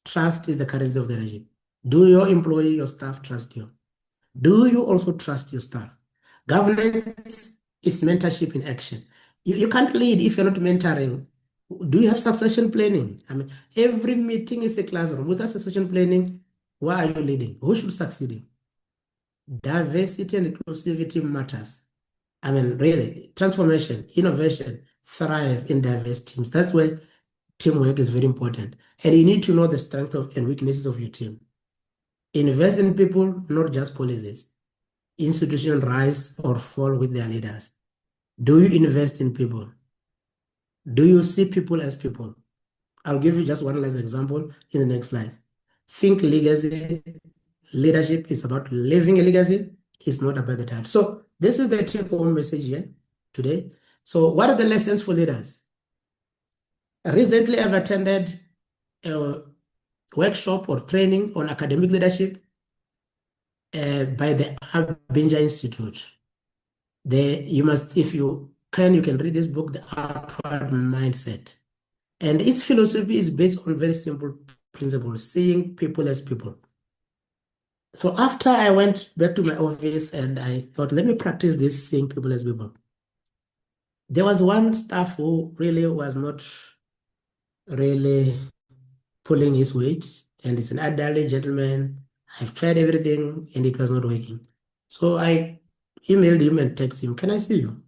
trust is the currency of leadership. Do your employee, your staff trust you? Do you also trust your staff? Governance is mentorship in action. You can't lead if you're not mentoring. Do you have succession planning? I mean, every meeting is a classroom. Without succession planning, why are you leading? Who should succeed? Diversity and inclusivity matters. I mean, really, transformation, innovation, thrive in diverse teams. That's why teamwork is very important. And you need to know the strengths and weaknesses of your team. Invest in people, not just policies. Institutions rise or fall with their leaders. Do you invest in people? Do you see people as people? I'll give you just one last example in the next slide. Think legacy. Leadership is about leaving a legacy. It's not about the title. So this is the take-home message here today. So what are the lessons for leaders? Recently, I've attended a workshop or training on academic leadership by the Abinja Institute. You must, if you can read this book, The Outward Mindset. And its philosophy is based on very simple principles, seeing people as people. So after I went back to my office and I thought, let me practice this seeing people as people. There was one staff who really was not really pulling his weight, and it's an elderly gentleman. I've tried everything and it was not working. So I emailed him and texted him, can I see you?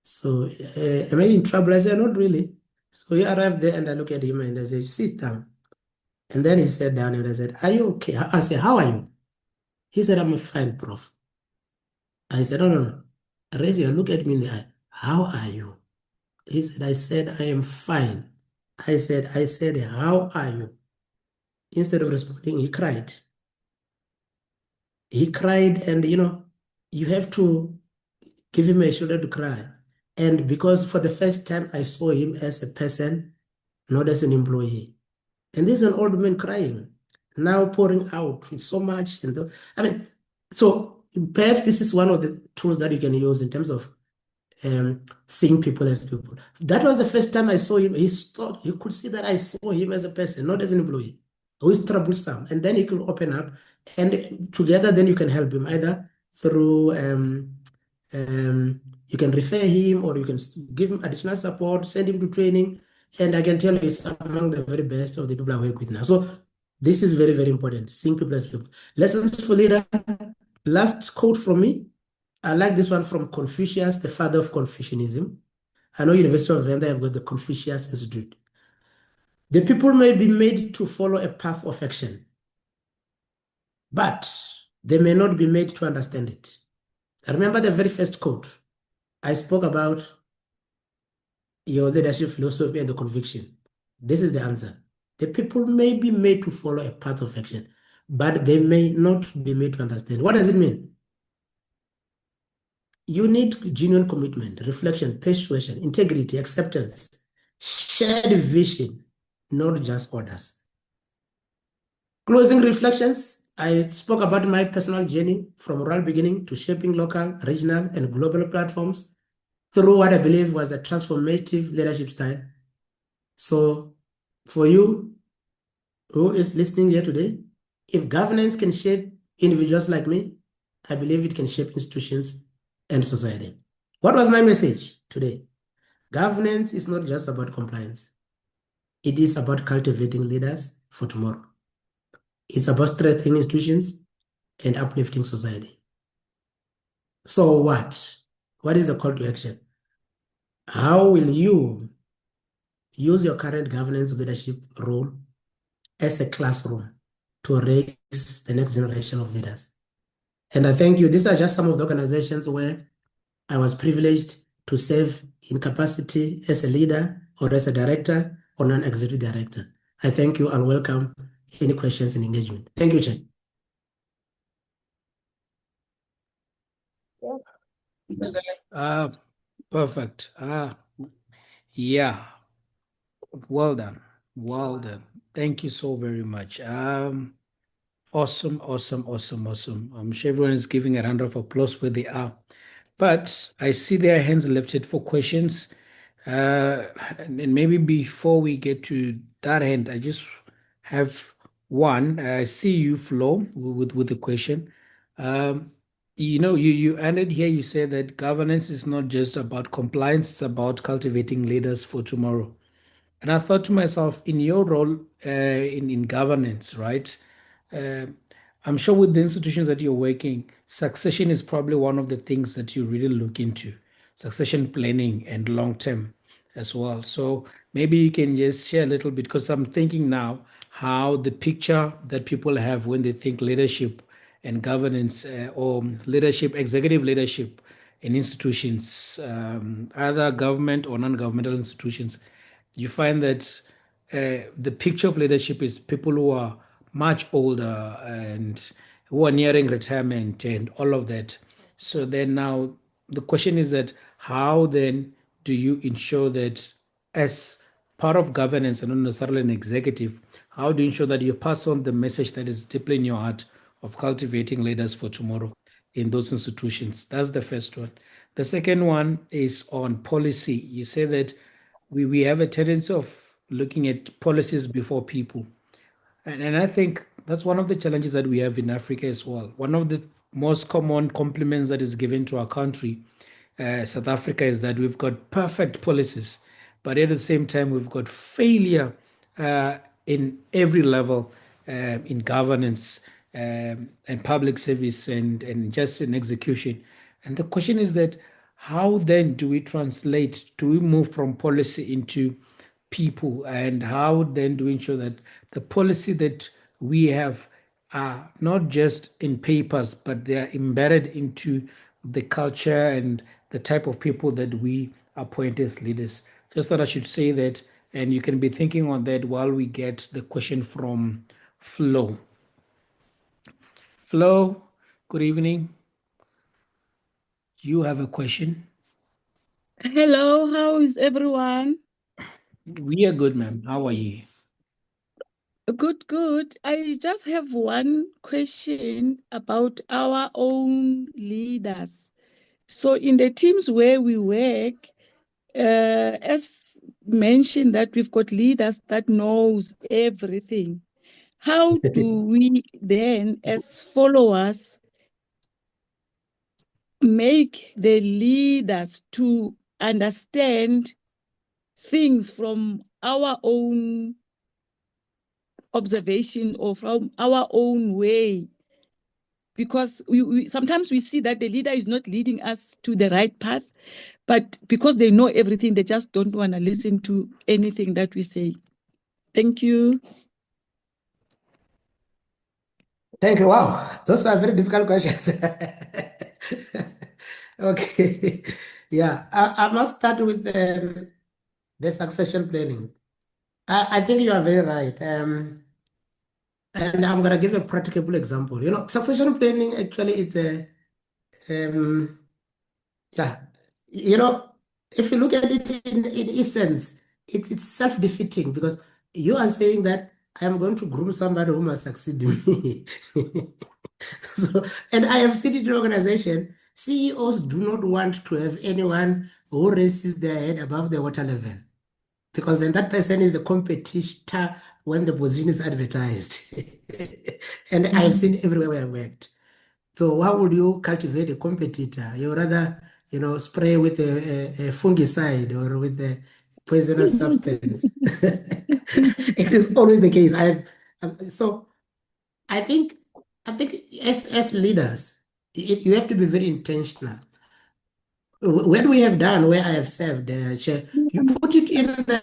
So am I in trouble? I said, not really. So he arrived there and I looked at him and I said, sit down. And then he sat down and I said, are you okay? I said, how are you? He said, I'm fine, Prof. I said, no. Raise your look at me in the eye. How are you? He said, I said, I am fine. I said, how are you? Instead of responding, he cried. He cried, and you have to give him a shoulder to cry. And because for the first time, I saw him as a person, not as an employee. And this is an old man crying, now pouring out with so much. So perhaps this is one of the tools that you can use in terms of seeing people as people. That was the first time I saw him. He thought you could see that I saw him as a person, not as an employee, who is troublesome. And then he could open up, and together then you can help him either through you can refer him, or you can give him additional support, send him to training. And I can tell you, he's among the very best of the people I work with now. So this is very, very important, seeing people as people. Lessons for leader. Last quote from me. I like this one from Confucius, the father of Confucianism. I know University of Venda have got the Confucius Institute. The people may be made to follow a path of action, but they may not be made to understand it. I remember the very first quote. I spoke about your leadership philosophy and the conviction. This is the answer. The people may be made to follow a path of action, but they may not be made to understand. What does it mean? You need genuine commitment, reflection, persuasion, integrity, acceptance, shared vision, not just orders. Closing reflections. I spoke about my personal journey from rural beginning to shaping local, regional, and global platforms through what I believe was a transformative leadership style. So, for you who is listening here today, if governance can shape individuals like me, I believe it can shape institutions and society. What was my message today? Governance is not just about compliance, it is about cultivating leaders for tomorrow. It's about strengthening institutions and uplifting society. So, what? What is the call to action? How will you use your current governance leadership role as a classroom to raise the next generation of leaders? And I thank you. These are just some of the organizations where I was privileged to serve in capacity as a leader or as a director or non-executive director. I thank you and welcome any questions and engagement. Thank you, Chair. Perfect. Yeah, well done. Well done. Thank you so very much. Awesome, awesome, awesome, awesome. I'm sure everyone is giving a round of applause where they are. But I see their hands lifted for questions. And maybe before we get to that end, I just have one. I see you, Flo, with the question. Um, you ended here. You said that governance is not just about compliance; it's about cultivating leaders for tomorrow. And I thought to myself, in your role in governance, right? Uh, I'm sure with the institutions that you're working, succession is probably one of the things that you really look into, succession planning and long term as well. So maybe you can just share a little bit because I'm thinking now how the picture that people have when they think leadership and governance or leadership, executive leadership in institutions, either government or non governmental institutions, you find that the picture of leadership is people who are much older and who are nearing retirement and all of that. So then now the question is that how then do you ensure that as part of governance and not necessarily an executive, how do you ensure that you pass on the message that is deeply in your heart of cultivating leaders for tomorrow in those institutions? That's the first one. The second one is on policy. You say that we have a tendency of looking at policies before people. And I think that's one of the challenges that we have in Africa as well. One of the most common compliments that is given to our country, South Africa, is that we've got perfect policies, but at the same time, we've got failure in every level in governance and public service and just in execution. And the question is that how then do we translate, do we move from policy into people, and how then do we ensure that the policy that we have are not just in papers but they are embedded into the culture and the type of people that we appoint as leaders? Just thought I should say that, and you can be thinking on that while we get the question from Flo. Flo, good evening. You have a question? Hello, how is everyone? We are good, ma'am. How are you? Good, good. I just have one question about our own leaders. So in the teams where we work, as mentioned that we've got leaders that knows everything. How do we then, as followers, make the leaders to understand things from our own observation or from our own way? Because we sometimes we see that the leader is not leading us to the right path, but because they know everything, they just don't want to listen to anything that we say. Thank you. Thank you. Wow, those are very difficult questions. Okay. Yeah, I must start with the succession planning. I think you are very right. And I'm going to give a practicable example. Succession planning actually it's a, yeah, you know, if you look at it in essence, it's self-defeating because you are saying that I am going to groom somebody who must succeed me. So, and I have seen it in organization, CEOs do not want to have anyone who raises their head above the water level, because then that person is a competitor when the position is advertised. And I have seen everywhere where I worked. So why would you cultivate a competitor? You rather, spray with a fungicide or with a poisonous substance. It is always the case. So I think as leaders, you have to be very intentional. What we have done, where I have served, Chair, you put it in the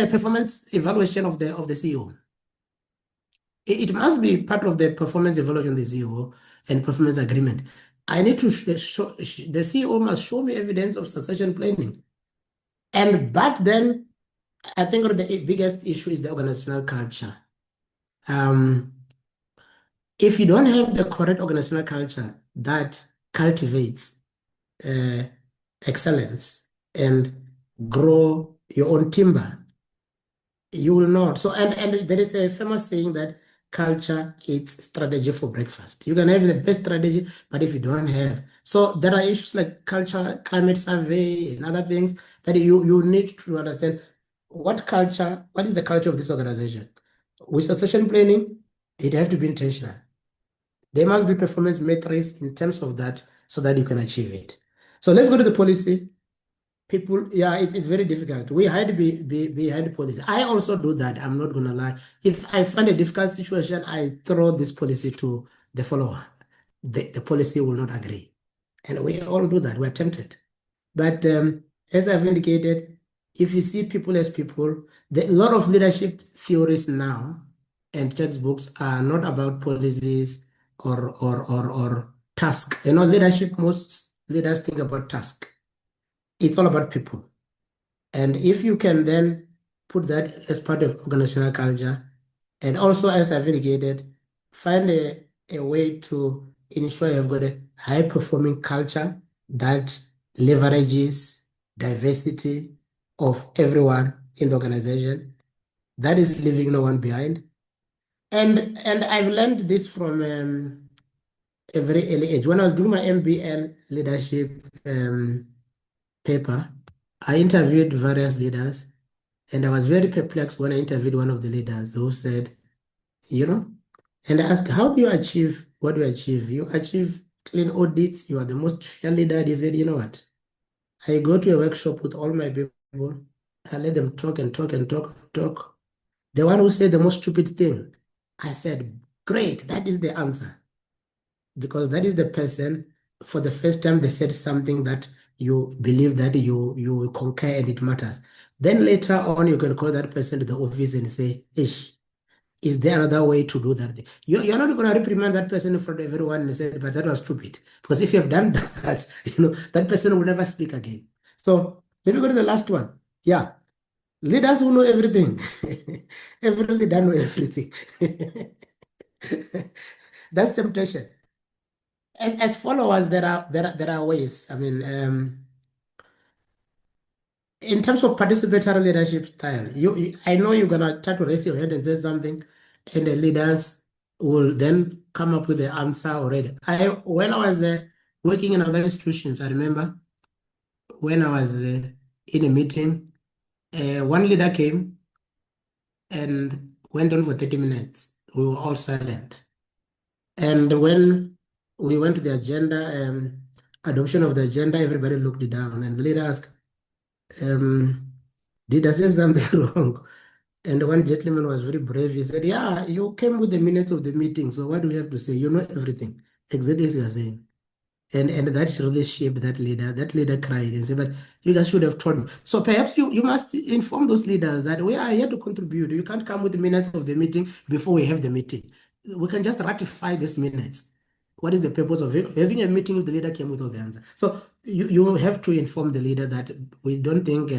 performance evaluation of the CEO. It must be part of the performance evaluation of the CEO and performance agreement. I need to show, the CEO must show me evidence of succession planning. And back then, I think the biggest issue is the organizational culture. If you don't have the correct organizational culture that cultivates excellence and grow your own timber, you will not. So, and there is a famous saying that culture eats strategy for breakfast. You can have the best strategy, but if you don't have, so there are issues like culture, climate survey, and other things that you need to understand what is the culture of this organization. With succession planning, it has to be intentional. There must be performance metrics in terms of that so that you can achieve it. So let's go to the policy. People, yeah, it's very difficult. We hide behind policy. I also do that. I'm not gonna lie. If I find a difficult situation, I throw this policy to the follower. The policy will not agree. And we all do that. We're tempted. But as I've indicated, if you see people as people, a lot of leadership theories now and textbooks are not about policies or task. Leadership, most leaders think about task. It's all about people. And if you can then put that as part of organizational culture, and also as I've indicated, find a way to ensure you've got a high performing culture that leverages diversity of everyone in the organization. That is leaving no one behind. And I've learned this from a very early age. When I was doing my MBL leadership paper, I interviewed various leaders, and I was very perplexed when I interviewed one of the leaders who said, and I asked, how do you achieve what you achieve? You achieve clean audits, you are the most fair leader. He said, you know what? I go to a workshop with all my people, I let them talk and talk and talk and talk. The one who said the most stupid thing, I said, great, that is the answer. Because that is the person, for the first time, they said something that you believe that you concur and it matters. Then later on, you can call that person to the office and say, Ish, is there another way to do that? You're not going to reprimand that person in front of everyone and say, but that was stupid. Because if you have done that, that person will never speak again. So let me go to the last one. Yeah. Leaders who know everything. Every leader know everything. That's temptation. As followers, there are ways. I mean, in terms of participatory leadership style, I know you're gonna try to raise your hand and say something, and the leaders will then come up with the answer already. When I was working in other institutions, I remember when I was in a meeting, one leader came and went on for 30 minutes. We were all silent. And when we went to the agenda, adoption of the agenda, everybody looked down, and the leader asked, did I say something wrong? And one gentleman was very brave. He said, yeah, you came with the minutes of the meeting, so what do we have to say? You know everything. Exactly as you are saying. And that really shaped that leader. That leader cried and said, but you guys should have told me. So perhaps you must inform those leaders that we are here to contribute. You can't come with the minutes of the meeting before we have the meeting. We can just ratify these minutes. What is the purpose of having a meeting if the leader came with all the answers? So you have to inform the leader that we don't think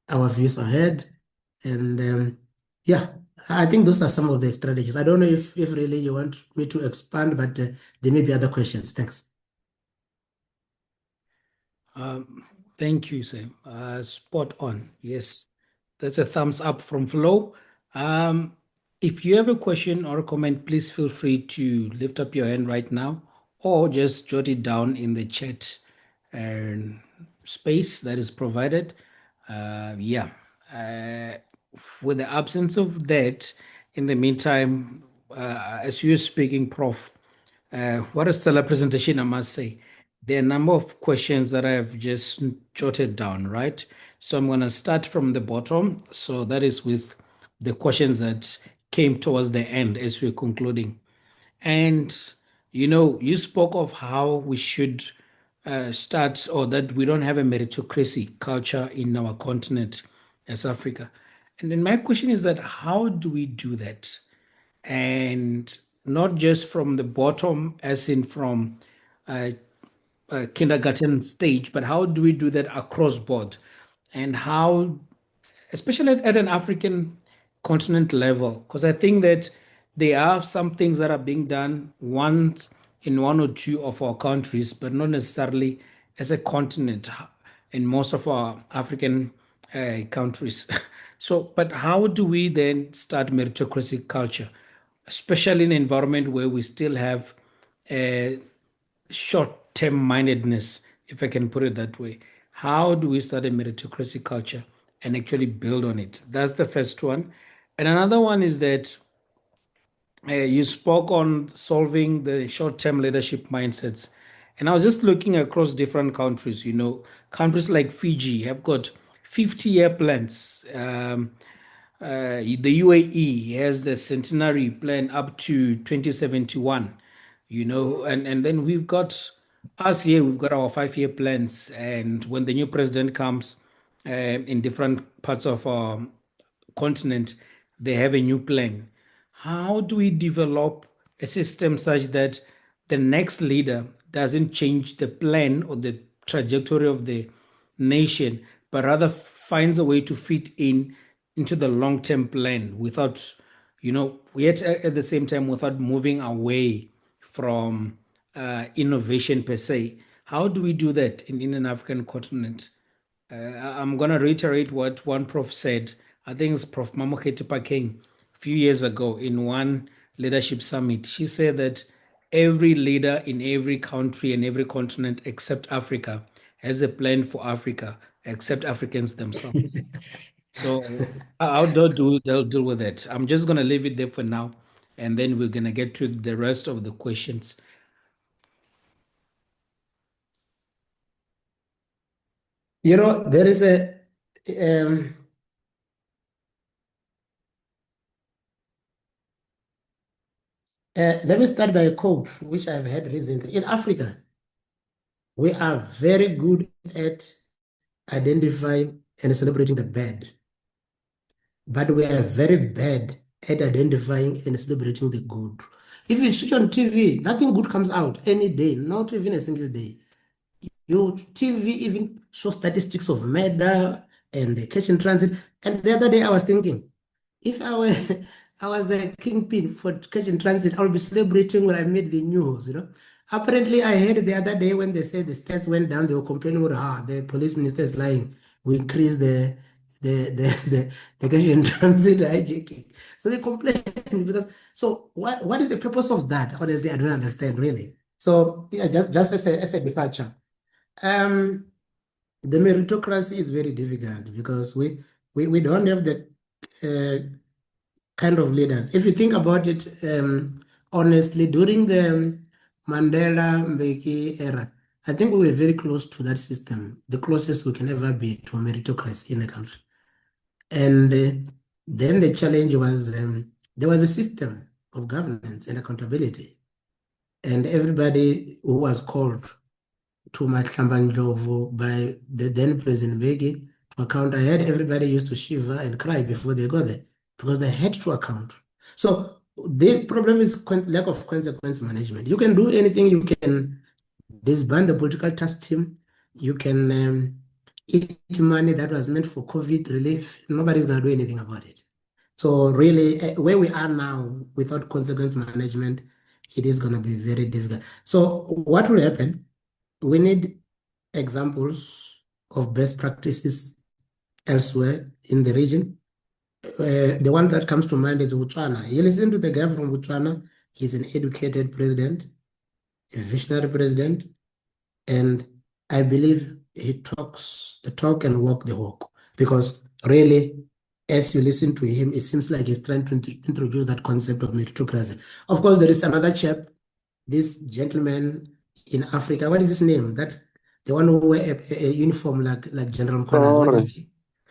our views are heard. And yeah, I think those are some of the strategies. I don't know if really you want me to expand, but there may be other questions. Thanks. Thank you, Sam. Spot on. Yes, that's a thumbs up from Flo. If you have a question or a comment, please feel free to lift up your hand right now or just jot it down in the chat and space that is provided. Yeah. With the absence of that, in the meantime, as you're speaking, Prof, what a stellar presentation, I must say. There are a number of questions that I have just jotted down, right? So I'm going to start from the bottom. So that is with the questions that came towards the end as we're concluding. And, you spoke of how we should start, or that we don't have a meritocracy culture in our continent as Africa. And then my question is that how do we do that? And not just from the bottom, as in from uh, kindergarten stage, but how do we do that across board? And how, especially at an African continent level, because I think that there are some things that are being done once in one or two of our countries, but not necessarily as a continent in most of our African countries. So, but how do we then start meritocracy culture, especially in an environment where we still have short-term mindedness, if I can put it that way? How do we start a meritocracy culture and actually build on it? That's the first one. And another one is that you spoke on solving the short-term leadership mindsets. And I was just looking across different countries, countries like Fiji have got 50-year plans. The UAE has the centenary plan up to 2071, and then we've got us here, we've got our 5-year plans. And when the new president comes in different parts of our continent, they have a new plan. How do we develop a system such that the next leader doesn't change the plan or the trajectory of the nation, but rather finds a way to fit into the long-term plan without, yet at the same time without moving away from innovation per se? How do we do that in an African continent? I'm going to reiterate what one prof said. I think it's Prof King a few years ago in one leadership summit. She said that every leader in every country and every continent except Africa has a plan for Africa, except Africans themselves. So how they'll deal with it? I'm just going to leave it there for now, and then we're going to get to the rest of the questions. There is let me start by a quote which I've heard recently. In Africa, we are very good at identifying and celebrating the bad, but we are very bad at identifying and celebrating the good. If you switch on TV, nothing good comes out any day, not even a single day. Your TV even shows statistics of murder and the catch and transit. And the other day I was thinking, if I was a kingpin for catch and transit, I would be celebrating when I made the news. Apparently, I heard the other day when they said the stats went down, they were complaining about the police minister is lying. We increased the catch and transit hijacking. So they complain because what is the purpose of that? Honestly, I don't understand really. So yeah, just as a departure. The meritocracy is very difficult because we don't have the kind of leaders. If you think about it, honestly, during the Mandela Mbeki era, I think we were very close to that system, the closest we can ever be to a meritocracy in the country. And then the challenge was there was a system of governance and accountability, and everybody who was called to Mahlambanjovu by the then President Mbeki to account. I heard everybody used to shiver and cry before they got there because they had to account. So the problem is lack of consequence management. You can do anything. You can disband the political task team. You can eat money that was meant for COVID relief. Nobody's going to do anything about it. So really, where we are now, without consequence management, it is going to be very difficult. So what will happen? We need examples of best practices elsewhere in the region. The one that comes to mind is Botswana. You listen to the guy from Botswana, he's an educated president, a visionary president, and I believe he talks the talk and walk the walk. Because really, as you listen to him, it seems like he's trying to introduce that concept of meritocracy. Of course, there is another chap, this gentleman in Africa. What is his name? That the one who wear a uniform like General Mkonas.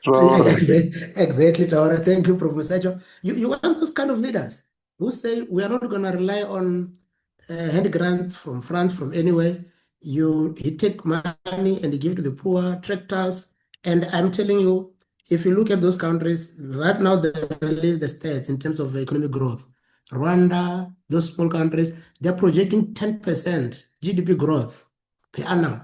What is his name? Exactly, Taura. Thank you, Professor Cho. You want those kind of leaders who say we are not going to rely on hand grants from France, from anywhere. He take money and he give to the poor, tractors. And I'm telling you, if you look at those countries, right now they release the stats in terms of economic growth. Rwanda, those small countries, they're projecting 10% GDP growth per annum.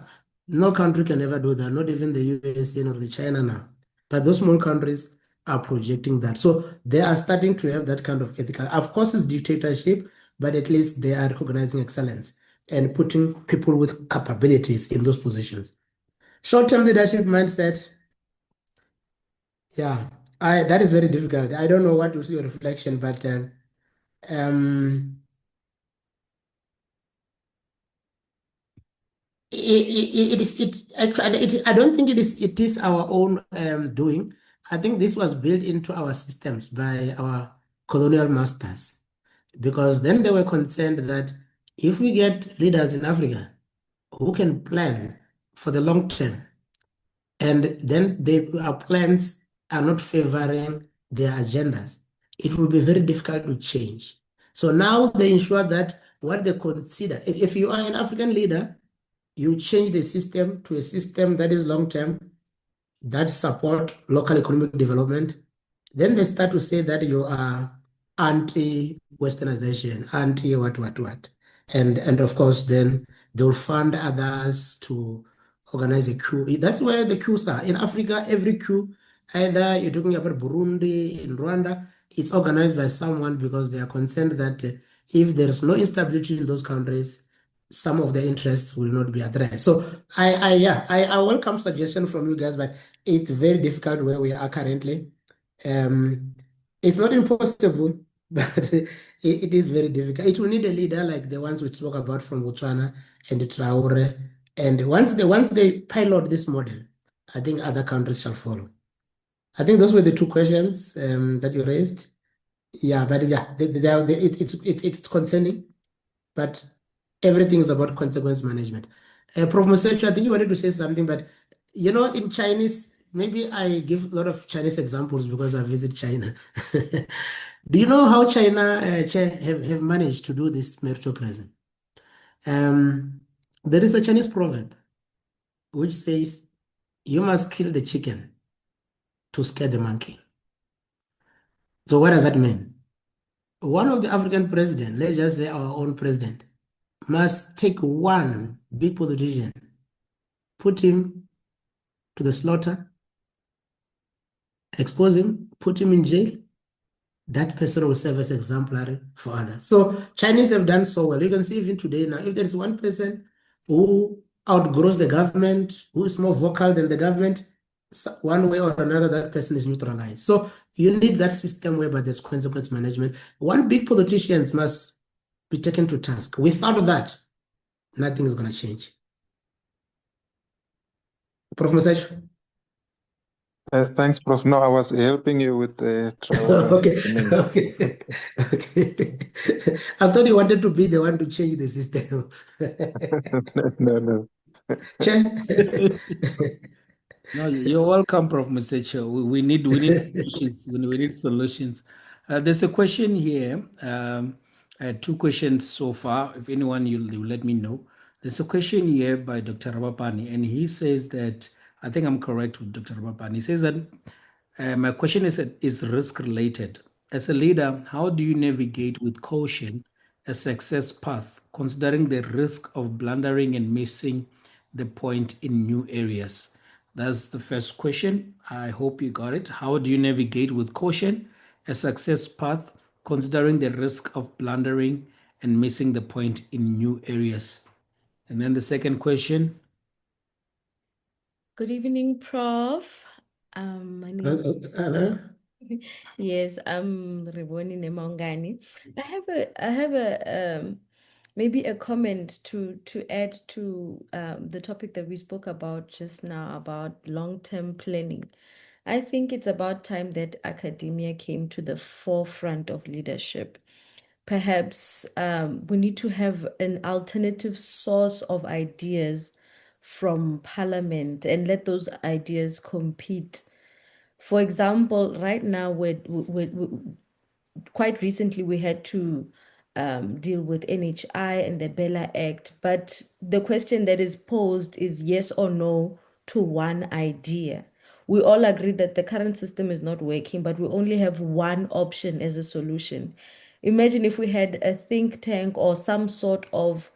No country can ever do that, not even the USA or the China now. But those small countries are projecting that. So they are starting to have that kind of ethical. Of course, it's dictatorship, but at least they are recognizing excellence and putting people with capabilities in those positions. Short-term leadership mindset, yeah, that is very difficult. I don't know what was your reflection, but I don't think it is our own doing. I think this was built into our systems by our colonial masters, because then they were concerned that if we get leaders in Africa who can plan for the long term, and then our plans are not favoring their agendas, it will be very difficult to change. So now they ensure that what they consider, if you are an African leader, you change the system to a system that is long-term, that support local economic development. Then they start to say that you are anti-Westernization, anti-what. And of course, then they'll fund others to organize a coup. That's where the coups are. In Africa, every coup, either you're talking about Burundi, in Rwanda, it's organized by someone because they are concerned that if there's no instability in those countries, some of the interests will not be addressed. So I welcome suggestion from you guys, but it's very difficult where we are currently. It's not impossible, but it is very difficult. It will need a leader like the ones we spoke about from Botswana and Traore. And once they pilot this model, I think other countries shall follow. I think those were the two questions that you raised. Yeah, but yeah, it's concerning, but everything is about consequence management. Prof Musecho, I think you wanted to say something, but in Chinese, maybe I give a lot of Chinese examples because I visit China. Do you know how China have managed to do this meritocracy? There is a Chinese proverb which says, you must kill the chicken to scare the monkey. So what does that mean? One of the African president, let's just say our own president, must take one big politician, put him to the slaughter, expose him, put him in jail. That person will serve as exemplary for others. So Chinese have done so well. You can see even today now, if there is one person who outgrows the government, who is more vocal than the government, one way or another, that person is neutralized. So you need that system whereby there's consequence management. One big politician must be taken to task. Without that, nothing is going to change. Prof. Musecho? Thanks, Prof. No, I was helping you with the Okay. I thought you wanted to be the one to change the system. No. No, you're welcome, Prof. Musecho. We need solutions. We need solutions. There's a question here. Two questions so far. If anyone, you let me know. There's a question here by Dr. Rabapani, and he says that, I think I'm correct with Dr. Rabapani. He says that my question is risk related. As a leader, how do you navigate with caution a success path, considering the risk of blundering and missing the point in new areas? That's the first question. I hope you got it. How do you navigate with caution a success path, considering the risk of blundering and missing the point in new areas? And then the second question. Good evening, Prof. My name Hello. Yes, I'm Reboni Nemongani. I have a maybe a comment to add to the topic that we spoke about just now about long-term planning. I think it's about time that academia came to the forefront of leadership. Perhaps we need to have an alternative source of ideas from parliament and let those ideas compete. For example, right now, quite recently we had to deal with NHI and the Bella Act, but the question that is posed is yes or no to one idea. We all agree that the current system is not working, but we only have one option as a solution. Imagine if we had a think tank or some sort of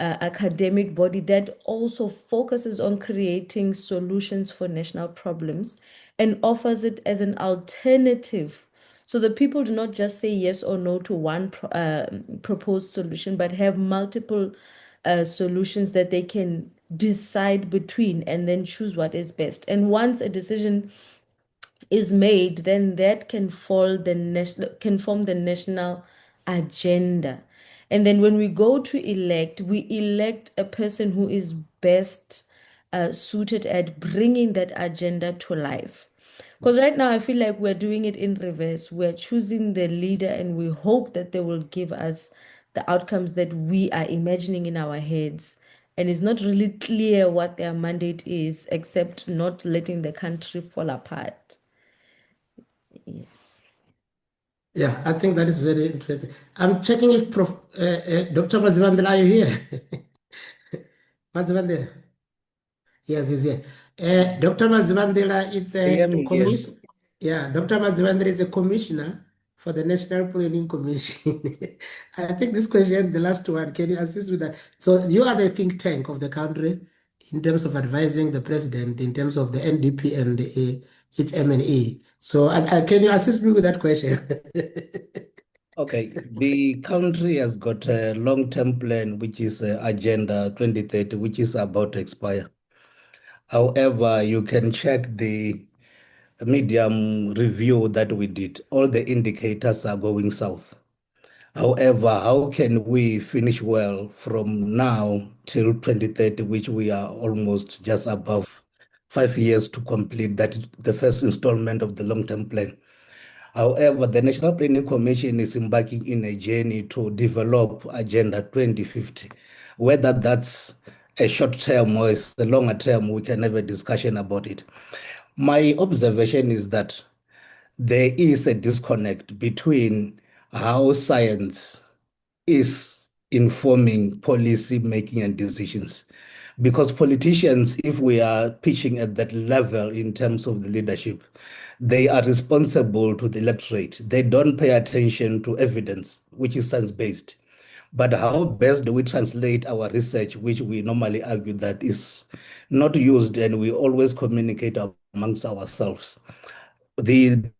academic body that also focuses on creating solutions for national problems and offers it as an alternative. So the people do not just say yes or no to one proposed solution, but have multiple solutions that they can decide between and then choose what is best. And once a decision is made, then that can form the national agenda. And then when we go to elect, we elect a person who is best suited at bringing that agenda to life. Because right now, I feel like we're doing it in reverse. We're choosing the leader and we hope that they will give us the outcomes that we are imagining in our heads. And it's not really clear what their mandate is, except not letting the country fall apart. Yes. Yeah, I think that is very interesting. I'm checking if Dr. Mazivandela, are you here? Mazivandela. Yes, he's here. Dr. Mazivandela is I am here. commission. Yeah, Dr. Mazivandela is a commissioner for the National Planning Commission. I think this question, the last one, can you assist with that? So you are the think tank of the country in terms of advising the president in terms of the NDP and its M&E. So can you assist me with that question? Okay, the country has got a long-term plan, which is Agenda 2030, which is about to expire. However, you can check the medium review that we did. All the indicators are going south. However, how can we finish well from now till 2030, which we are almost just above 5 years to complete? That is the first installment of the long-term plan. However, the National Planning Commission is embarking in a journey to develop Agenda 2050. Whether that's a short term or it's a longer term, we can have a discussion about it. My observation is that there is a disconnect between how science is informing policy making and decisions. Because politicians, if we are pitching at that level in terms of the leadership, they are responsible to the electorate. They don't pay attention to evidence, which is science-based. But how best do we translate our research, which we normally argue that is not used, and we always communicate amongst ourselves? The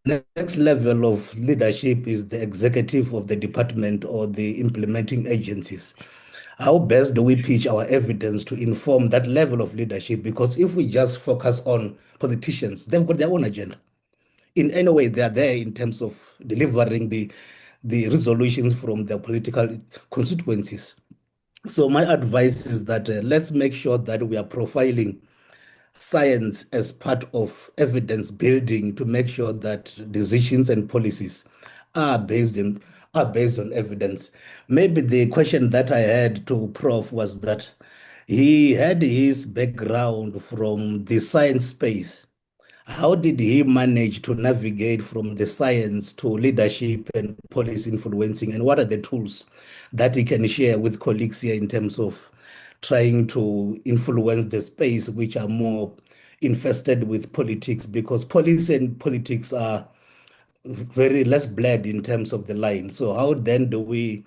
next level of leadership is the executive of the department or the implementing agencies. How best do we pitch our evidence to inform that level of leadership? Because if we just focus on politicians, they've got their own agenda. In any way, they are there in terms of delivering the resolutions from their political constituencies. So my advice is that let's make sure that we are profiling science as part of evidence building to make sure that decisions and policies are based on evidence. Maybe the question that I had to Prof was that he had his background from the science space. How did he manage to navigate from the science to leadership and policy influencing? And what are the tools that he can share with colleagues here in terms of trying to influence the space which are more infested with politics? Because policy and politics are very less blurred in terms of the line. So how then do we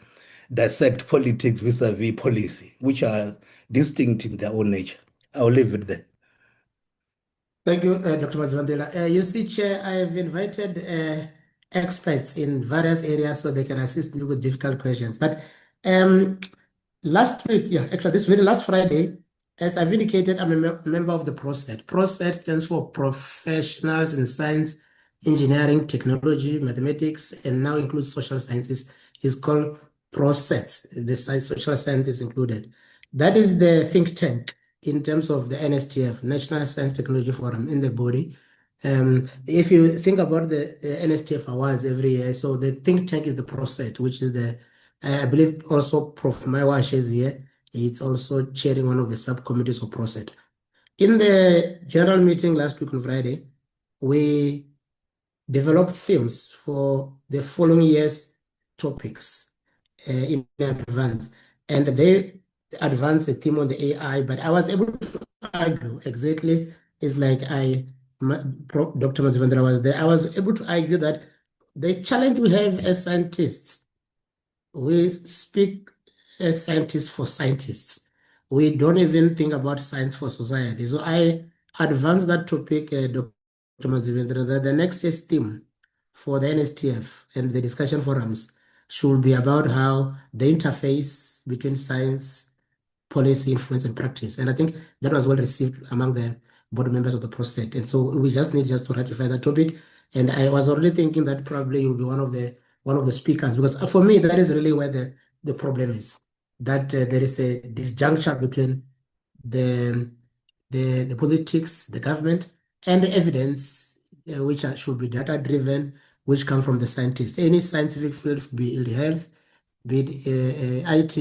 dissect politics vis-a-vis policy, which are distinct in their own nature? I'll leave it there. Thank you, Dr. Mazivandela. You see, Chair, I have invited experts in various areas so they can assist me with difficult questions. But last week, yeah, actually this very last Friday, as I've indicated, I'm a member of the ProSet. ProSet stands for Professionals in Science, engineering, technology, mathematics, and now includes social sciences, is called ProSets. The social sciences included. That is the think tank in terms of the NSTF, National Science Technology Forum, in the body. If you think about the NSTF awards every year, so the think tank is the ProSet, which is the, I believe also Prof Nephawe is here. It's also chairing one of the subcommittees of ProSet. In the general meeting last week on Friday, we developed themes for the following year's topics in advance. And they advanced the theme on the AI, but I was able to argue exactly, it's like Dr. Mazivandra was there. I was able to argue that the challenge we have as scientists, we speak as scientists for scientists. We don't even think about science for society. So I advanced that topic, Dr. Mazivandra, that the next year's theme for the NSTF and the discussion forums should be about how the interface between science, policy, influence, and practice. And I think that was well received among the board members of the ProSet. And so we just need to ratify that topic. And I was already thinking that probably you'll be one of the speakers, because for me, that is really where the problem is, that there is a disjuncture between the politics, the government, and the evidence, which should be data-driven, which come from the scientists. Any scientific field, be it health, be it IT,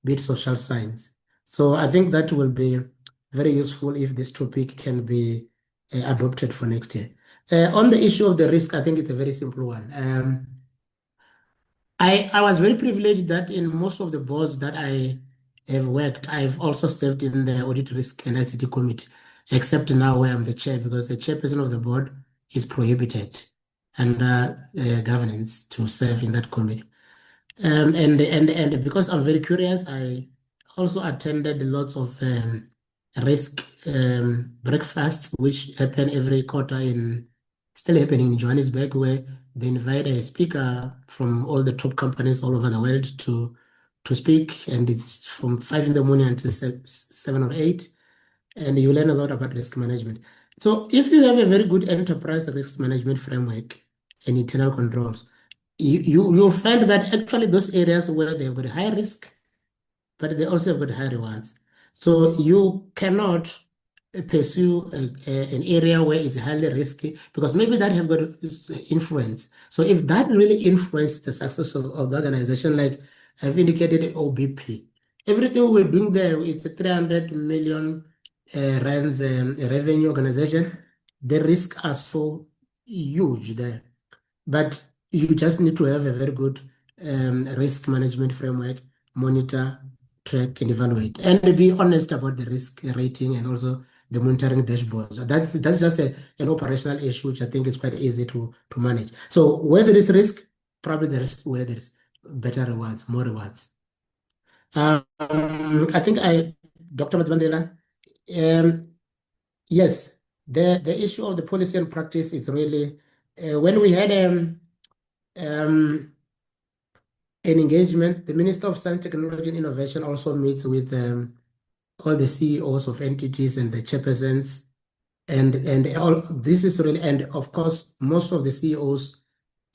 be it social science. So I think that will be very useful if this topic can be adopted for next year. On the issue of the risk, I think it's a very simple one. I was very privileged that in most of the boards that I have worked, I've also served in the Audit Risk and ICT Committee, except now where I'm the chair, because the chairperson of the board is prohibited under governance to serve in that committee. And because I'm very curious, I also attended lots of risk breakfasts, which happen every quarter still happening in Johannesburg, where they invite a speaker from all the top companies all over the world to speak, and it's from 5 in the morning until 7 or 8, and you learn a lot about risk management. So if you have a very good enterprise risk management framework and internal controls, you'll find that actually those areas where they've got high risk, but they also have got high rewards. So you cannot pursue an area where it's highly risky, because maybe that have got influence. So if that really influenced the success of the organization, like I've indicated at OBP, everything we're doing there is a 300 million rands revenue organization. The risks are so huge there. But you just need to have a very good risk management framework, monitor, track, and evaluate, and be honest about the risk rating and also the monitoring dashboards. That's just an operational issue, which I think is quite easy to manage. So where there is risk, probably there's where there's better rewards, more rewards. I think Dr. Matbandela, yes, the issue of the policy and practice is really when we had an engagement, the Minister of Science, Technology and Innovation also meets with all the CEOs of entities and the chairpersons, and all this is really, and of course, most of the CEOs,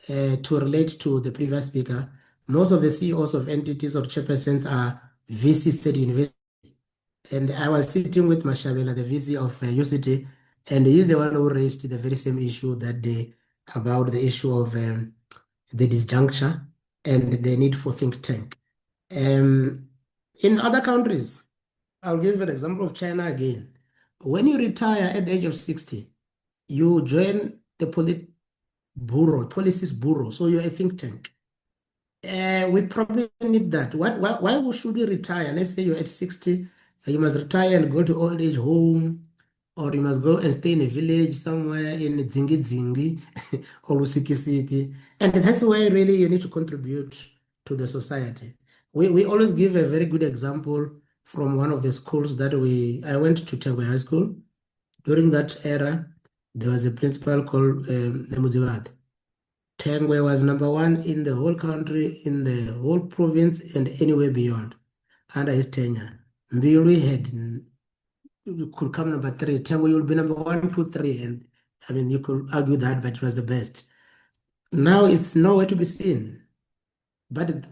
to relate to the previous speaker, most of the CEOs of entities or chairpersons are VCs at university. And I was sitting with Mashabela, the VC of UCT, and he's the one who raised the very same issue that day about the issue of the disjuncture and the need for think tank. In other countries, I'll give you an example of China again. When you retire at the age of 60, you join the policies bureau, so you're a think tank. We probably need that. Why should we retire? Let's say you're at 60, you must retire and go to old age home, or you must go and stay in a village somewhere in Zingi or Usikisiki. And that's why really you need to contribute to the society. We always give a very good example from one of the schools that I went to Tengwe High School. During that era, there was a principal called Nemuziwad. Tengwe was #1 in the whole country, in the whole province, and anywhere beyond under his tenure. Mbilu could come #3. Tengwe will be #1, 2, 3, I mean, you could argue that, but it was the best. Now it's nowhere to be seen. But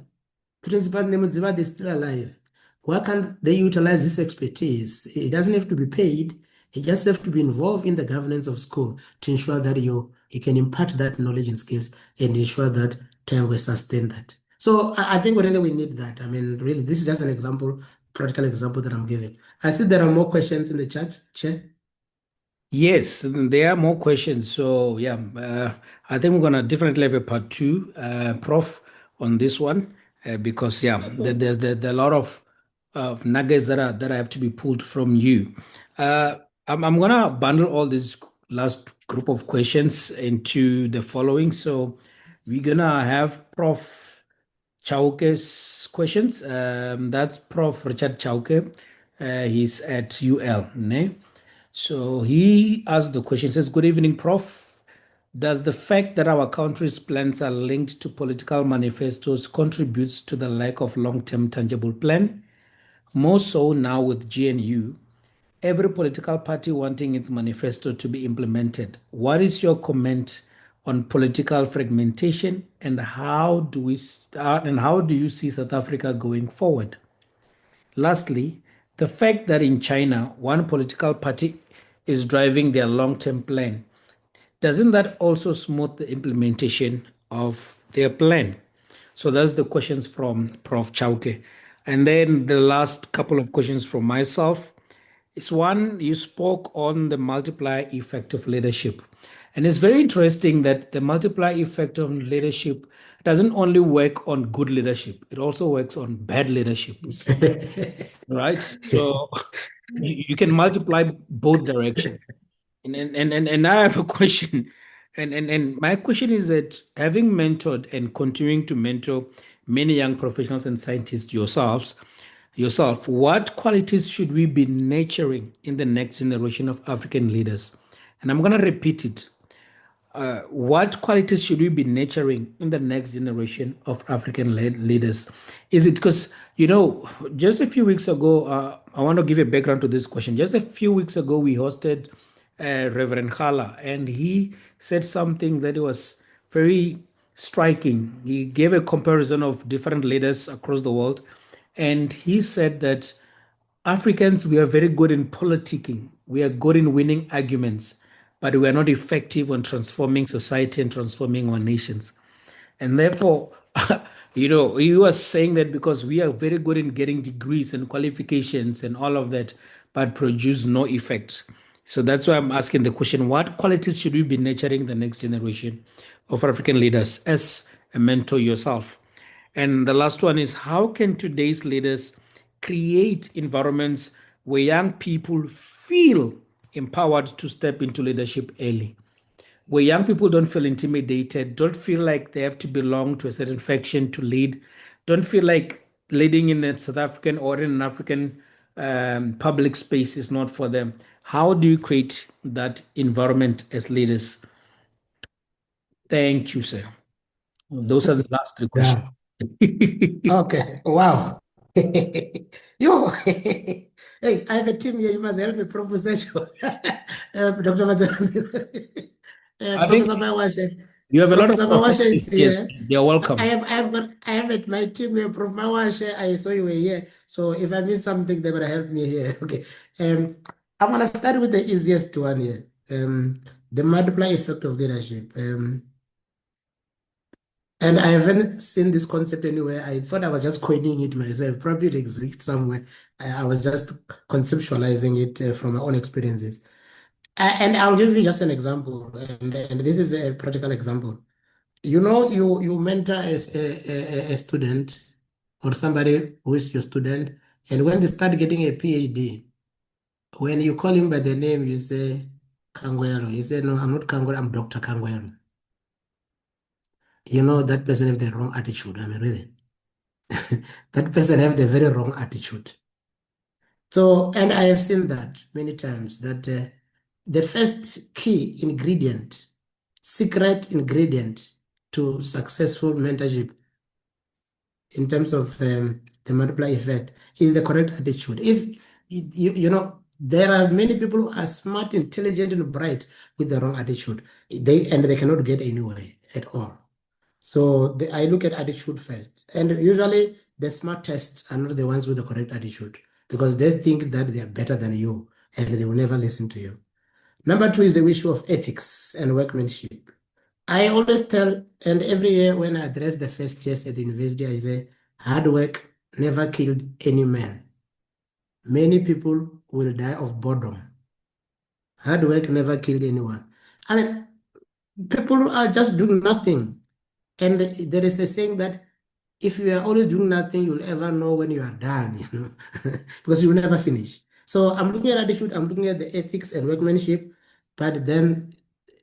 Principal Nemudziva is still alive. Why can't they utilize his expertise? He doesn't have to be paid. He just have to be involved in the governance of school to ensure that you can impart that knowledge and skills and ensure that time will sustain that. So I think really we need that. I mean, really, this is just an example, practical example that I'm giving. I see there are more questions in the chat, Chair. Yes, there are more questions. So yeah, I think we're gonna definitely have a part two, Prof, on this one, because yeah, there's a lot of nuggets that have to be pulled from you. I'm gonna bundle all these last group of questions into the following. So we're gonna have Prof Chauke's questions. That's Prof Richard Chauke. He's at UL, ne? So he asked the question, says, good evening, Prof. Does the fact that our country's plans are linked to political manifestos contributes to the lack of long-term tangible plan? More so now with GNU, every political party wanting its manifesto to be implemented. What is your comment on political fragmentation and how do you see South Africa going forward? Lastly, the fact that in China, one political party is driving their long-term plan, doesn't that also smooth the implementation of their plan? So that's the questions from Prof. Chauke. And then the last couple of questions from myself is one, you spoke on the multiplier effect of leadership. And it's very interesting that the multiplier effect of leadership doesn't only work on good leadership, it also works on bad leadership. Right? So you can multiply both directions. And I have a question. And my question is that having mentored and continuing to mentor many young professionals and scientists yourself, what qualities should we be nurturing in the next generation of African leaders? And I'm going to repeat it. What qualities should we be nurturing in the next generation of African leaders? Is it because, just a few weeks ago, I want to give a background to this question. Just a few weeks ago, we hosted Reverend Khala, and he said something that was very striking. He gave a comparison of different leaders across the world, and he said that Africans, we are very good in politicking. We are good in winning arguments, but we are not effective on transforming society and transforming our nations. And therefore, you are saying that because we are very good in getting degrees and qualifications and all of that, but produce no effect. So that's why I'm asking the question, what qualities should we be nurturing the next generation of African leaders as a mentor yourself? And the last one is, how can today's leaders create environments where young people feel empowered to step into leadership early? Where young people don't feel intimidated, don't feel like they have to belong to a certain faction to lead, don't feel like leading in a South African or in an African public space is not for them. How do you create that environment as leaders? Thank you, sir. Those are the last three questions. Okay. Wow. Yo, hey, I have a team here. You must help me, Professor Dr. Professor Mawashe. You have a lot of Professor Mawashe is yes, here. you're welcome. I have at my team here, Prof Mawashe. I saw you were here. So if I miss something, they're gonna help me here. Okay. I'm gonna start with the easiest one here. The multiplier effect of leadership. And I haven't seen this concept anywhere. I thought I was just coining it myself. Probably it exists somewhere. I was just conceptualizing it from my own experiences. And I'll give you just an example. And this is a practical example. You mentor as a student or somebody who is your student. And when they start getting a PhD, when you call him by the name, you say, Kangwero. You say, no, I'm not Kangwero, I'm Dr. Kangwero. That person have the wrong attitude. I mean, really. That person have the very wrong attitude. So, and I have seen that many times, that the first key ingredient, secret ingredient to successful mentorship in terms of the multiplier effect is the correct attitude. If There are many people who are smart, intelligent, and bright with the wrong attitude. They cannot get anywhere at all. So I look at attitude first. And usually the smart tests are not the ones with the correct attitude because they think that they are better than you and they will never listen to you. Number two is the issue of ethics and workmanship. I always tell, and every year when I address the first years at the university, I say, hard work never killed any man. Many people will die of boredom. Hard work never killed anyone. I mean, people are just doing nothing. And there is a saying that if you are always doing nothing, you'll ever know when you are done, because you will never finish. So I'm looking at attitude, I'm looking at the ethics and workmanship, but then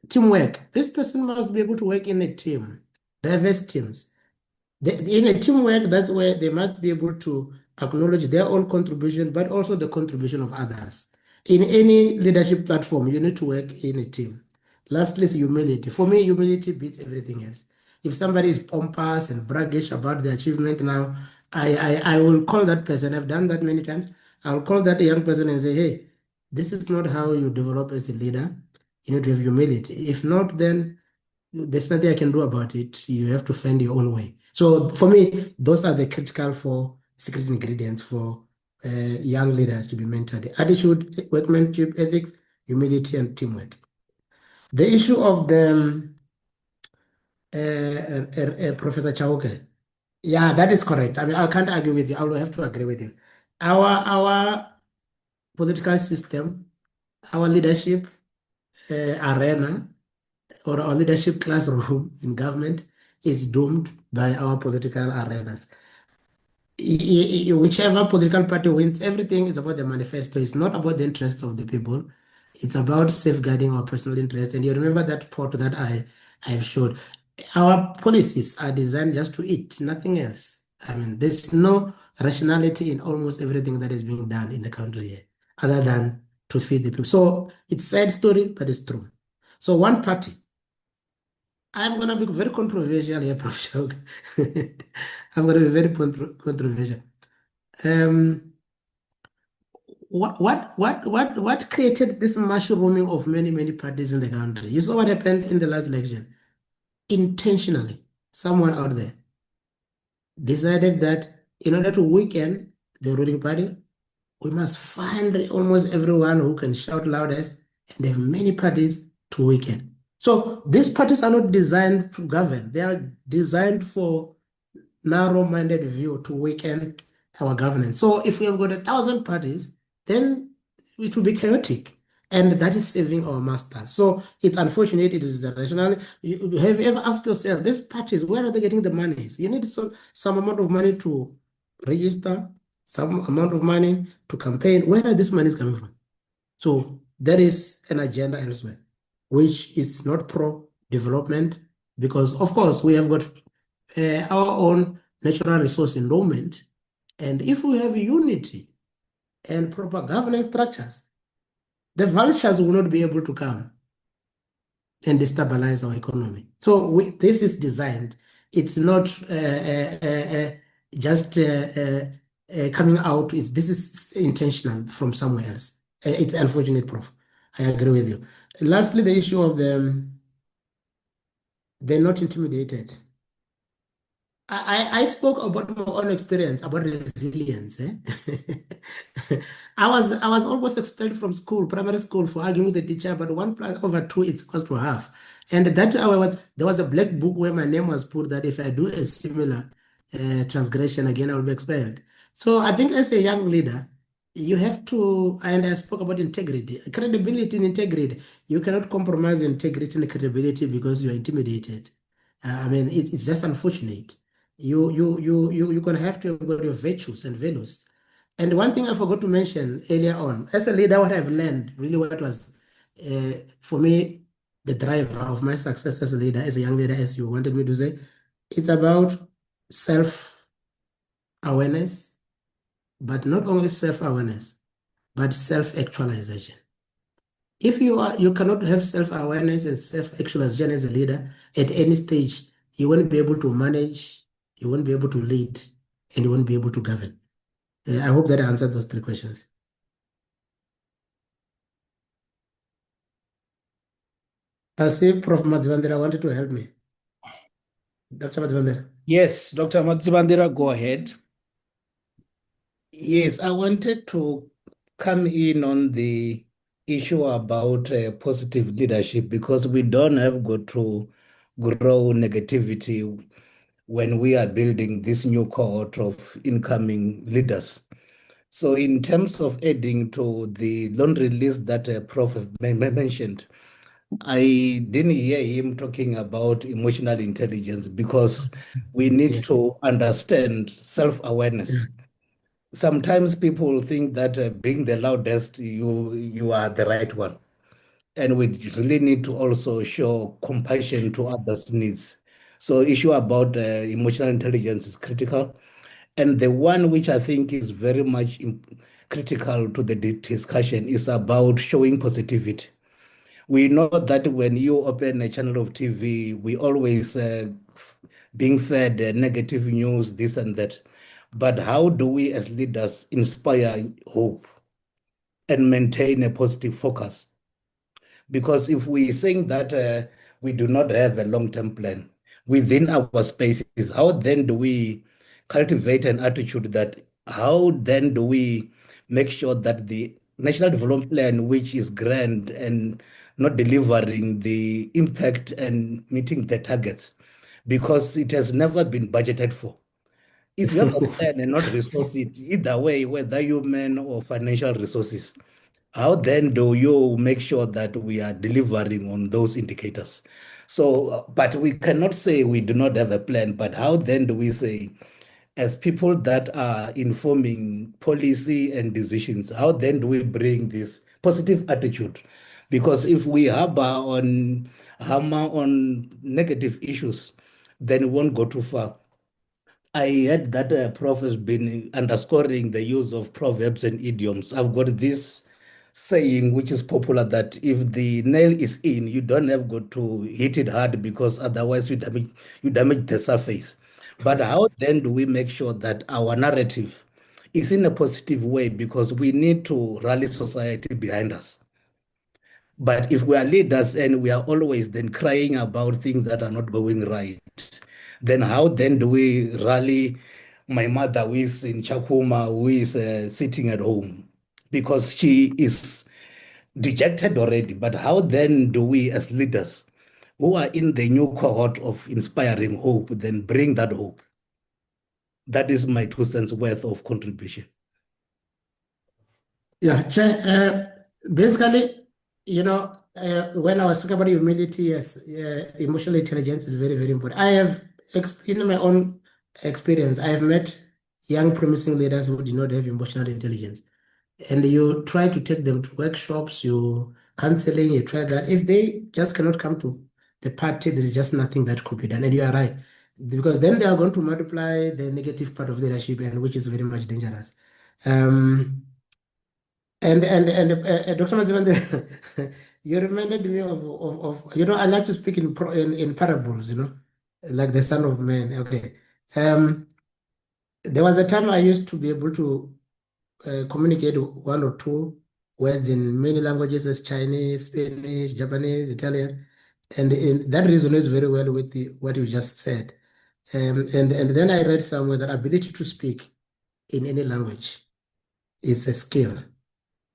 teamwork. This person must be able to work in a team, diverse teams. In a teamwork, that's where they must be able to acknowledge their own contribution, but also the contribution of others. In any leadership platform, you need to work in a team. Lastly is humility. For me, humility beats everything else. If somebody is pompous and braggish about the achievement now, I will call that person. I've done that many times. I'll call that young person and say, hey, this is not how you develop as a leader. You need to have humility. If not, then there's nothing I can do about it. You have to find your own way. So for me, those are the critical four secret ingredients for young leaders to be mentored: attitude, workmanship, ethics, humility, and teamwork. The issue of the Professor Chauke, yeah, that is correct. I mean, I can't argue with you. I will have to agree with you. Our political system, our leadership arena, or our leadership classroom in government is doomed by our political arenas. Whichever political party wins, everything is about the manifesto. It's not about the interest of the people. It's about safeguarding our personal interest. And you remember that part that I've showed. Our policies are designed just to eat, nothing else. I mean, there's no rationality in almost everything that is being done in the country here, other than to feed the people. So it's a sad story, but it's true. So one party, I'm going to be very controversial here, Prof. Shog. I'm going to be very controversial. What created this mushrooming of many parties in the country? You saw what happened in the last election. Intentionally, someone out there decided that in order to weaken the ruling party, we must find almost everyone who can shout loudest and have many parties to weaken. So these parties are not designed to govern. They are designed for narrow-minded view to weaken our governance. So if we have got 1,000 parties, then it will be chaotic. And that is saving our masters. So it's unfortunate, it is rational. Have you ever asked yourself, these parties, where are they getting the monies? You need some amount of money to register, some amount of money to campaign. Where are these monies coming from? So there is an agenda elsewhere, which is not pro-development, because of course we have got our own natural resource endowment. And if we have unity and proper governance structures, the vultures will not be able to come and destabilize our economy. So this is designed. It's not just coming out. This is intentional from somewhere else. It's unfortunate, Prof. I agree with you. Lastly, the issue of they're not intimidated. I spoke about my own experience about resilience. I was almost expelled from school, primary school, for arguing with the teacher, but 1+2 is equals to half. And that there was a black book where my name was put that if I do a similar transgression again, I will be expelled. So I think as a young leader, you have to, and I spoke about integrity, credibility and integrity. You cannot compromise your integrity and credibility because you are intimidated. I mean, it's just unfortunate. You're gonna have to have got your virtues and values. And one thing I forgot to mention earlier on, as a leader, what I've learned, really what was for me the driver of my success as a leader, as a young leader, as you wanted me to say, it's about self-awareness, but not only self-awareness, but self-actualization. If you cannot have self-awareness and self-actualization as a leader at any stage, you won't be able to manage, you won't be able to lead, and you won't be able to govern. I hope that answered those three questions. I see Prof Mazivandera wanted to help me. Dr. Mazivandera. Yes, Dr. Matsibandira, go ahead. Yes, I wanted to come in on the issue about positive leadership because we don't have got to grow negativity when we are building this new cohort of incoming leaders. So in terms of adding to the laundry list that Prof mentioned, I didn't hear him talking about emotional intelligence because we need Yes. to understand self-awareness. Sometimes people think that being the loudest, you are the right one. And we really need to also show compassion to others' needs. So issue about emotional intelligence is critical. And the one which I think is very much critical to the discussion is about showing positivity. We know that when you open a channel of TV, we always being fed negative news, this and that. But how do we as leaders inspire hope and maintain a positive focus? Because if we saying that we do not have a long-term plan within our spaces, how then do we cultivate an attitude that how then do we make sure that the National Development Plan, which is grand and not delivering the impact and meeting the targets, because it has never been budgeted for. If you have a plan and not resource it, either way, whether human or financial resources, how then do you make sure that we are delivering on those indicators? So, but we cannot say we do not have a plan, but how then do we say, as people that are informing policy and decisions, how then do we bring this positive attitude? Because if we hammer on negative issues, then we won't go too far. I heard that Prof has been underscoring the use of proverbs and idioms. I've got this saying which is popular that if the nail is in, you don't have got to hit it hard because otherwise you damage the surface. But how then do we make sure that our narrative is in a positive way because we need to rally society behind us? But if we are leaders and we are always then crying about things that are not going right, then how then do we rally my mother who is in Chakuma, who is sitting at home? Because she is dejected already. But how then do we as leaders who are in the new cohort of inspiring hope, then bring that hope? That is my 2 cents worth of contribution. Yeah, Chair, basically, when I was talking about humility, yes, emotional intelligence is very, very important. I have, in my own experience, I have met young promising leaders who do not have emotional intelligence. And you try to take them to workshops, you counseling, you try that. If they just cannot come to the party, there's just nothing that could be done. And you are right. Because then they are going to multiply the negative part of leadership, and which is very much dangerous. Dr. Mazivande, you reminded me of I like to speak in parables, like the Son of Man. Okay. There was a time I used to be able to communicate one or two words in many languages as Chinese, Spanish, Japanese, Italian, and that resonates very well with what you just said. And then I read somewhere that ability to speak in any language is a skill,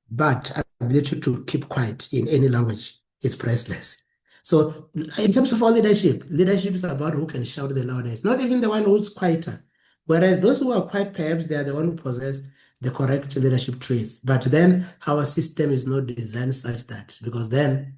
but ability to keep quiet in any language is priceless. So in terms of all leadership is about who can shout the loudest, not even the one who's quieter. Whereas those who are quiet, perhaps they are the one who possess the correct leadership traits. But then our system is not designed such that, because then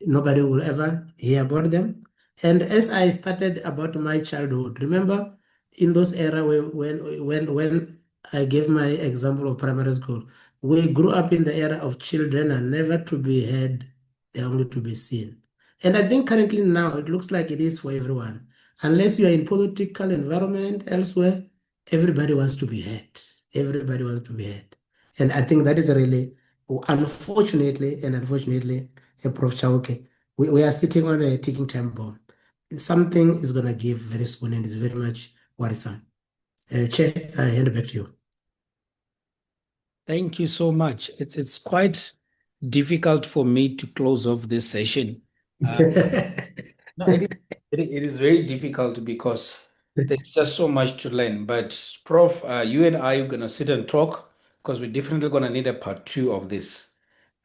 nobody will ever hear about them. And as I started about my childhood, remember in those era when I gave my example of primary school, we grew up in the era of children are never to be heard, they're only to be seen. And I think currently now it looks like it is for everyone. Unless you are in political environment elsewhere, everybody wants to be heard. Everybody wants to be heard. And I think that is really, unfortunately, Prof Chauke, we are sitting on a ticking time bomb. Something is going to give very soon, and it's very much worrisome. Chair, I hand it back to you. Thank you so much. It's quite difficult for me to close off this session No, it is very difficult because there's just so much to learn. But Prof, you and I are gonna sit and talk because we're definitely gonna need a part two of this.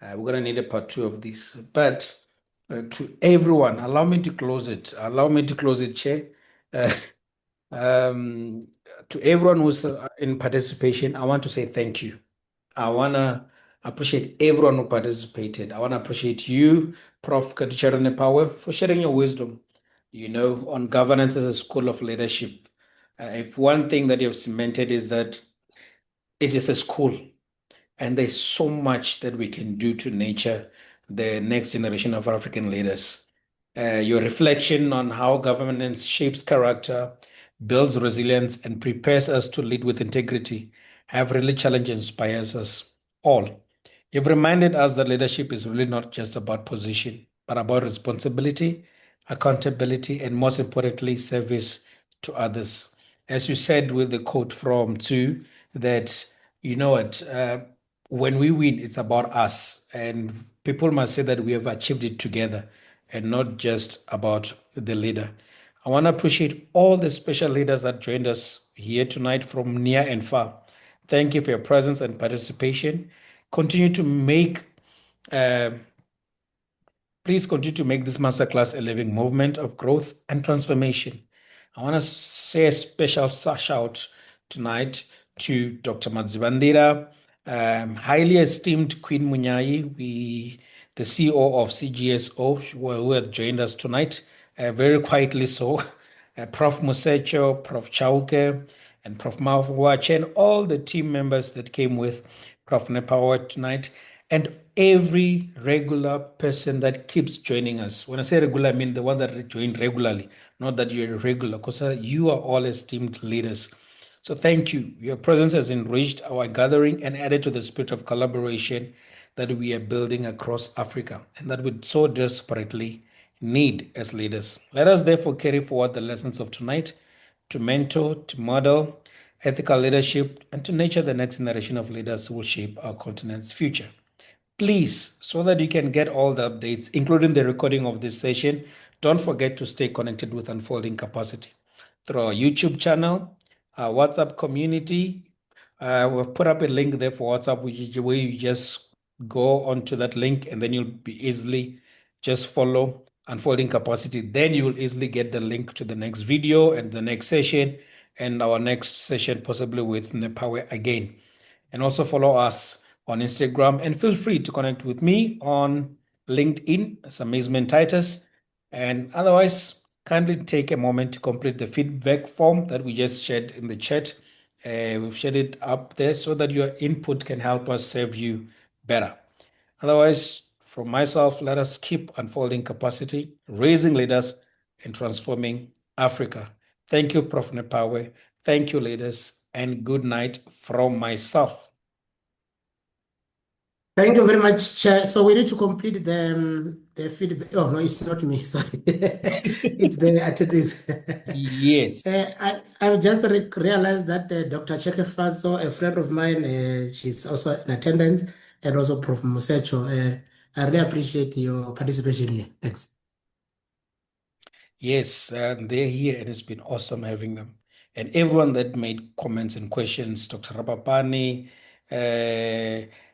We're gonna need a part two of this. But to everyone, allow me to close it. Allow me to close it, Chair. Uh, to everyone who's in participation, I want to say thank you. I want to appreciate everyone who participated. I want to appreciate you, Prof Khathutshelo Nephawe, for sharing your wisdom, on governance as a school of leadership. If one thing that you've cemented is that it is a school, and there's so much that we can do to nurture the next generation of African leaders. Your reflection on how governance shapes character, builds resilience, and prepares us to lead with integrity have really challenged and inspires us all. You've reminded us that leadership is really not just about position, but about responsibility, accountability, and most importantly, service to others. As you said with the quote from two, that you know what, when we win, it's about us, and people must say that we have achieved it together and not just about the leader. I want to appreciate all the special leaders that joined us here tonight from near and far. Thank you for your presence and participation. Continue to make, please continue to make this masterclass a living movement of growth and transformation. I want to say a special shout out tonight to Dr. Madzibandira, highly esteemed Queen Munyai, the CEO of CGSO, who had joined us tonight, very quietly so. Prof Musecho, Prof Chauke, and Prof Mawache, and all the team members that came with Prof Nephawe tonight, and every regular person that keeps joining us. When I say regular, I mean the one that joined regularly, not that you're regular, because you are all esteemed leaders. So thank you. Your presence has enriched our gathering and added to the spirit of collaboration that we are building across Africa and that we so desperately need as leaders. Let us therefore carry forward the lessons of tonight to mentor, to model ethical leadership, and to nurture the next generation of leaders who will shape our continent's future. Please, so that you can get all the updates, including the recording of this session, don't forget to stay connected with Unfolding Capacity through our YouTube channel, our WhatsApp community. We've put up a link there for WhatsApp, where you just go onto that link and then you'll be easily just follow Unfolding Capacity. Then you will easily get the link to the next video and the next session and our next session, possibly with Nephawe again. And also follow us on Instagram, and feel free to connect with me on LinkedIn as Amazement Titus. And otherwise, kindly take a moment to complete the feedback form that we just shared in the chat. We've shared it up there so that your input can help us serve you better. Otherwise, from myself, let us keep unfolding capacity, raising leaders, and transforming Africa. Thank you, Prof Nephawe. Thank you, leaders, and good night from myself. Thank you very much, Chair. So we need to complete the feedback. Oh, no, it's not me. Sorry. It's the attendees. Yes. I just realized that Dr. Chekefaso, a friend of mine, she's also in attendance, and also Prof Musecho. I really appreciate your participation here. Thanks. Yes, they're here, and it's been awesome having them. And everyone that made comments and questions, Dr. Rabapani,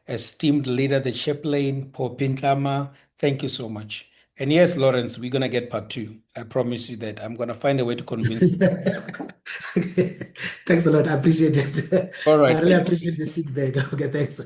esteemed leader, the chaplain, Paul Pintlama, thank you so much. And yes, Lawrence, we're going to get part two. I promise you that. I'm going to find a way to convince you. Thanks a lot. I appreciate it. All right. I really appreciate the feedback. Okay, thanks.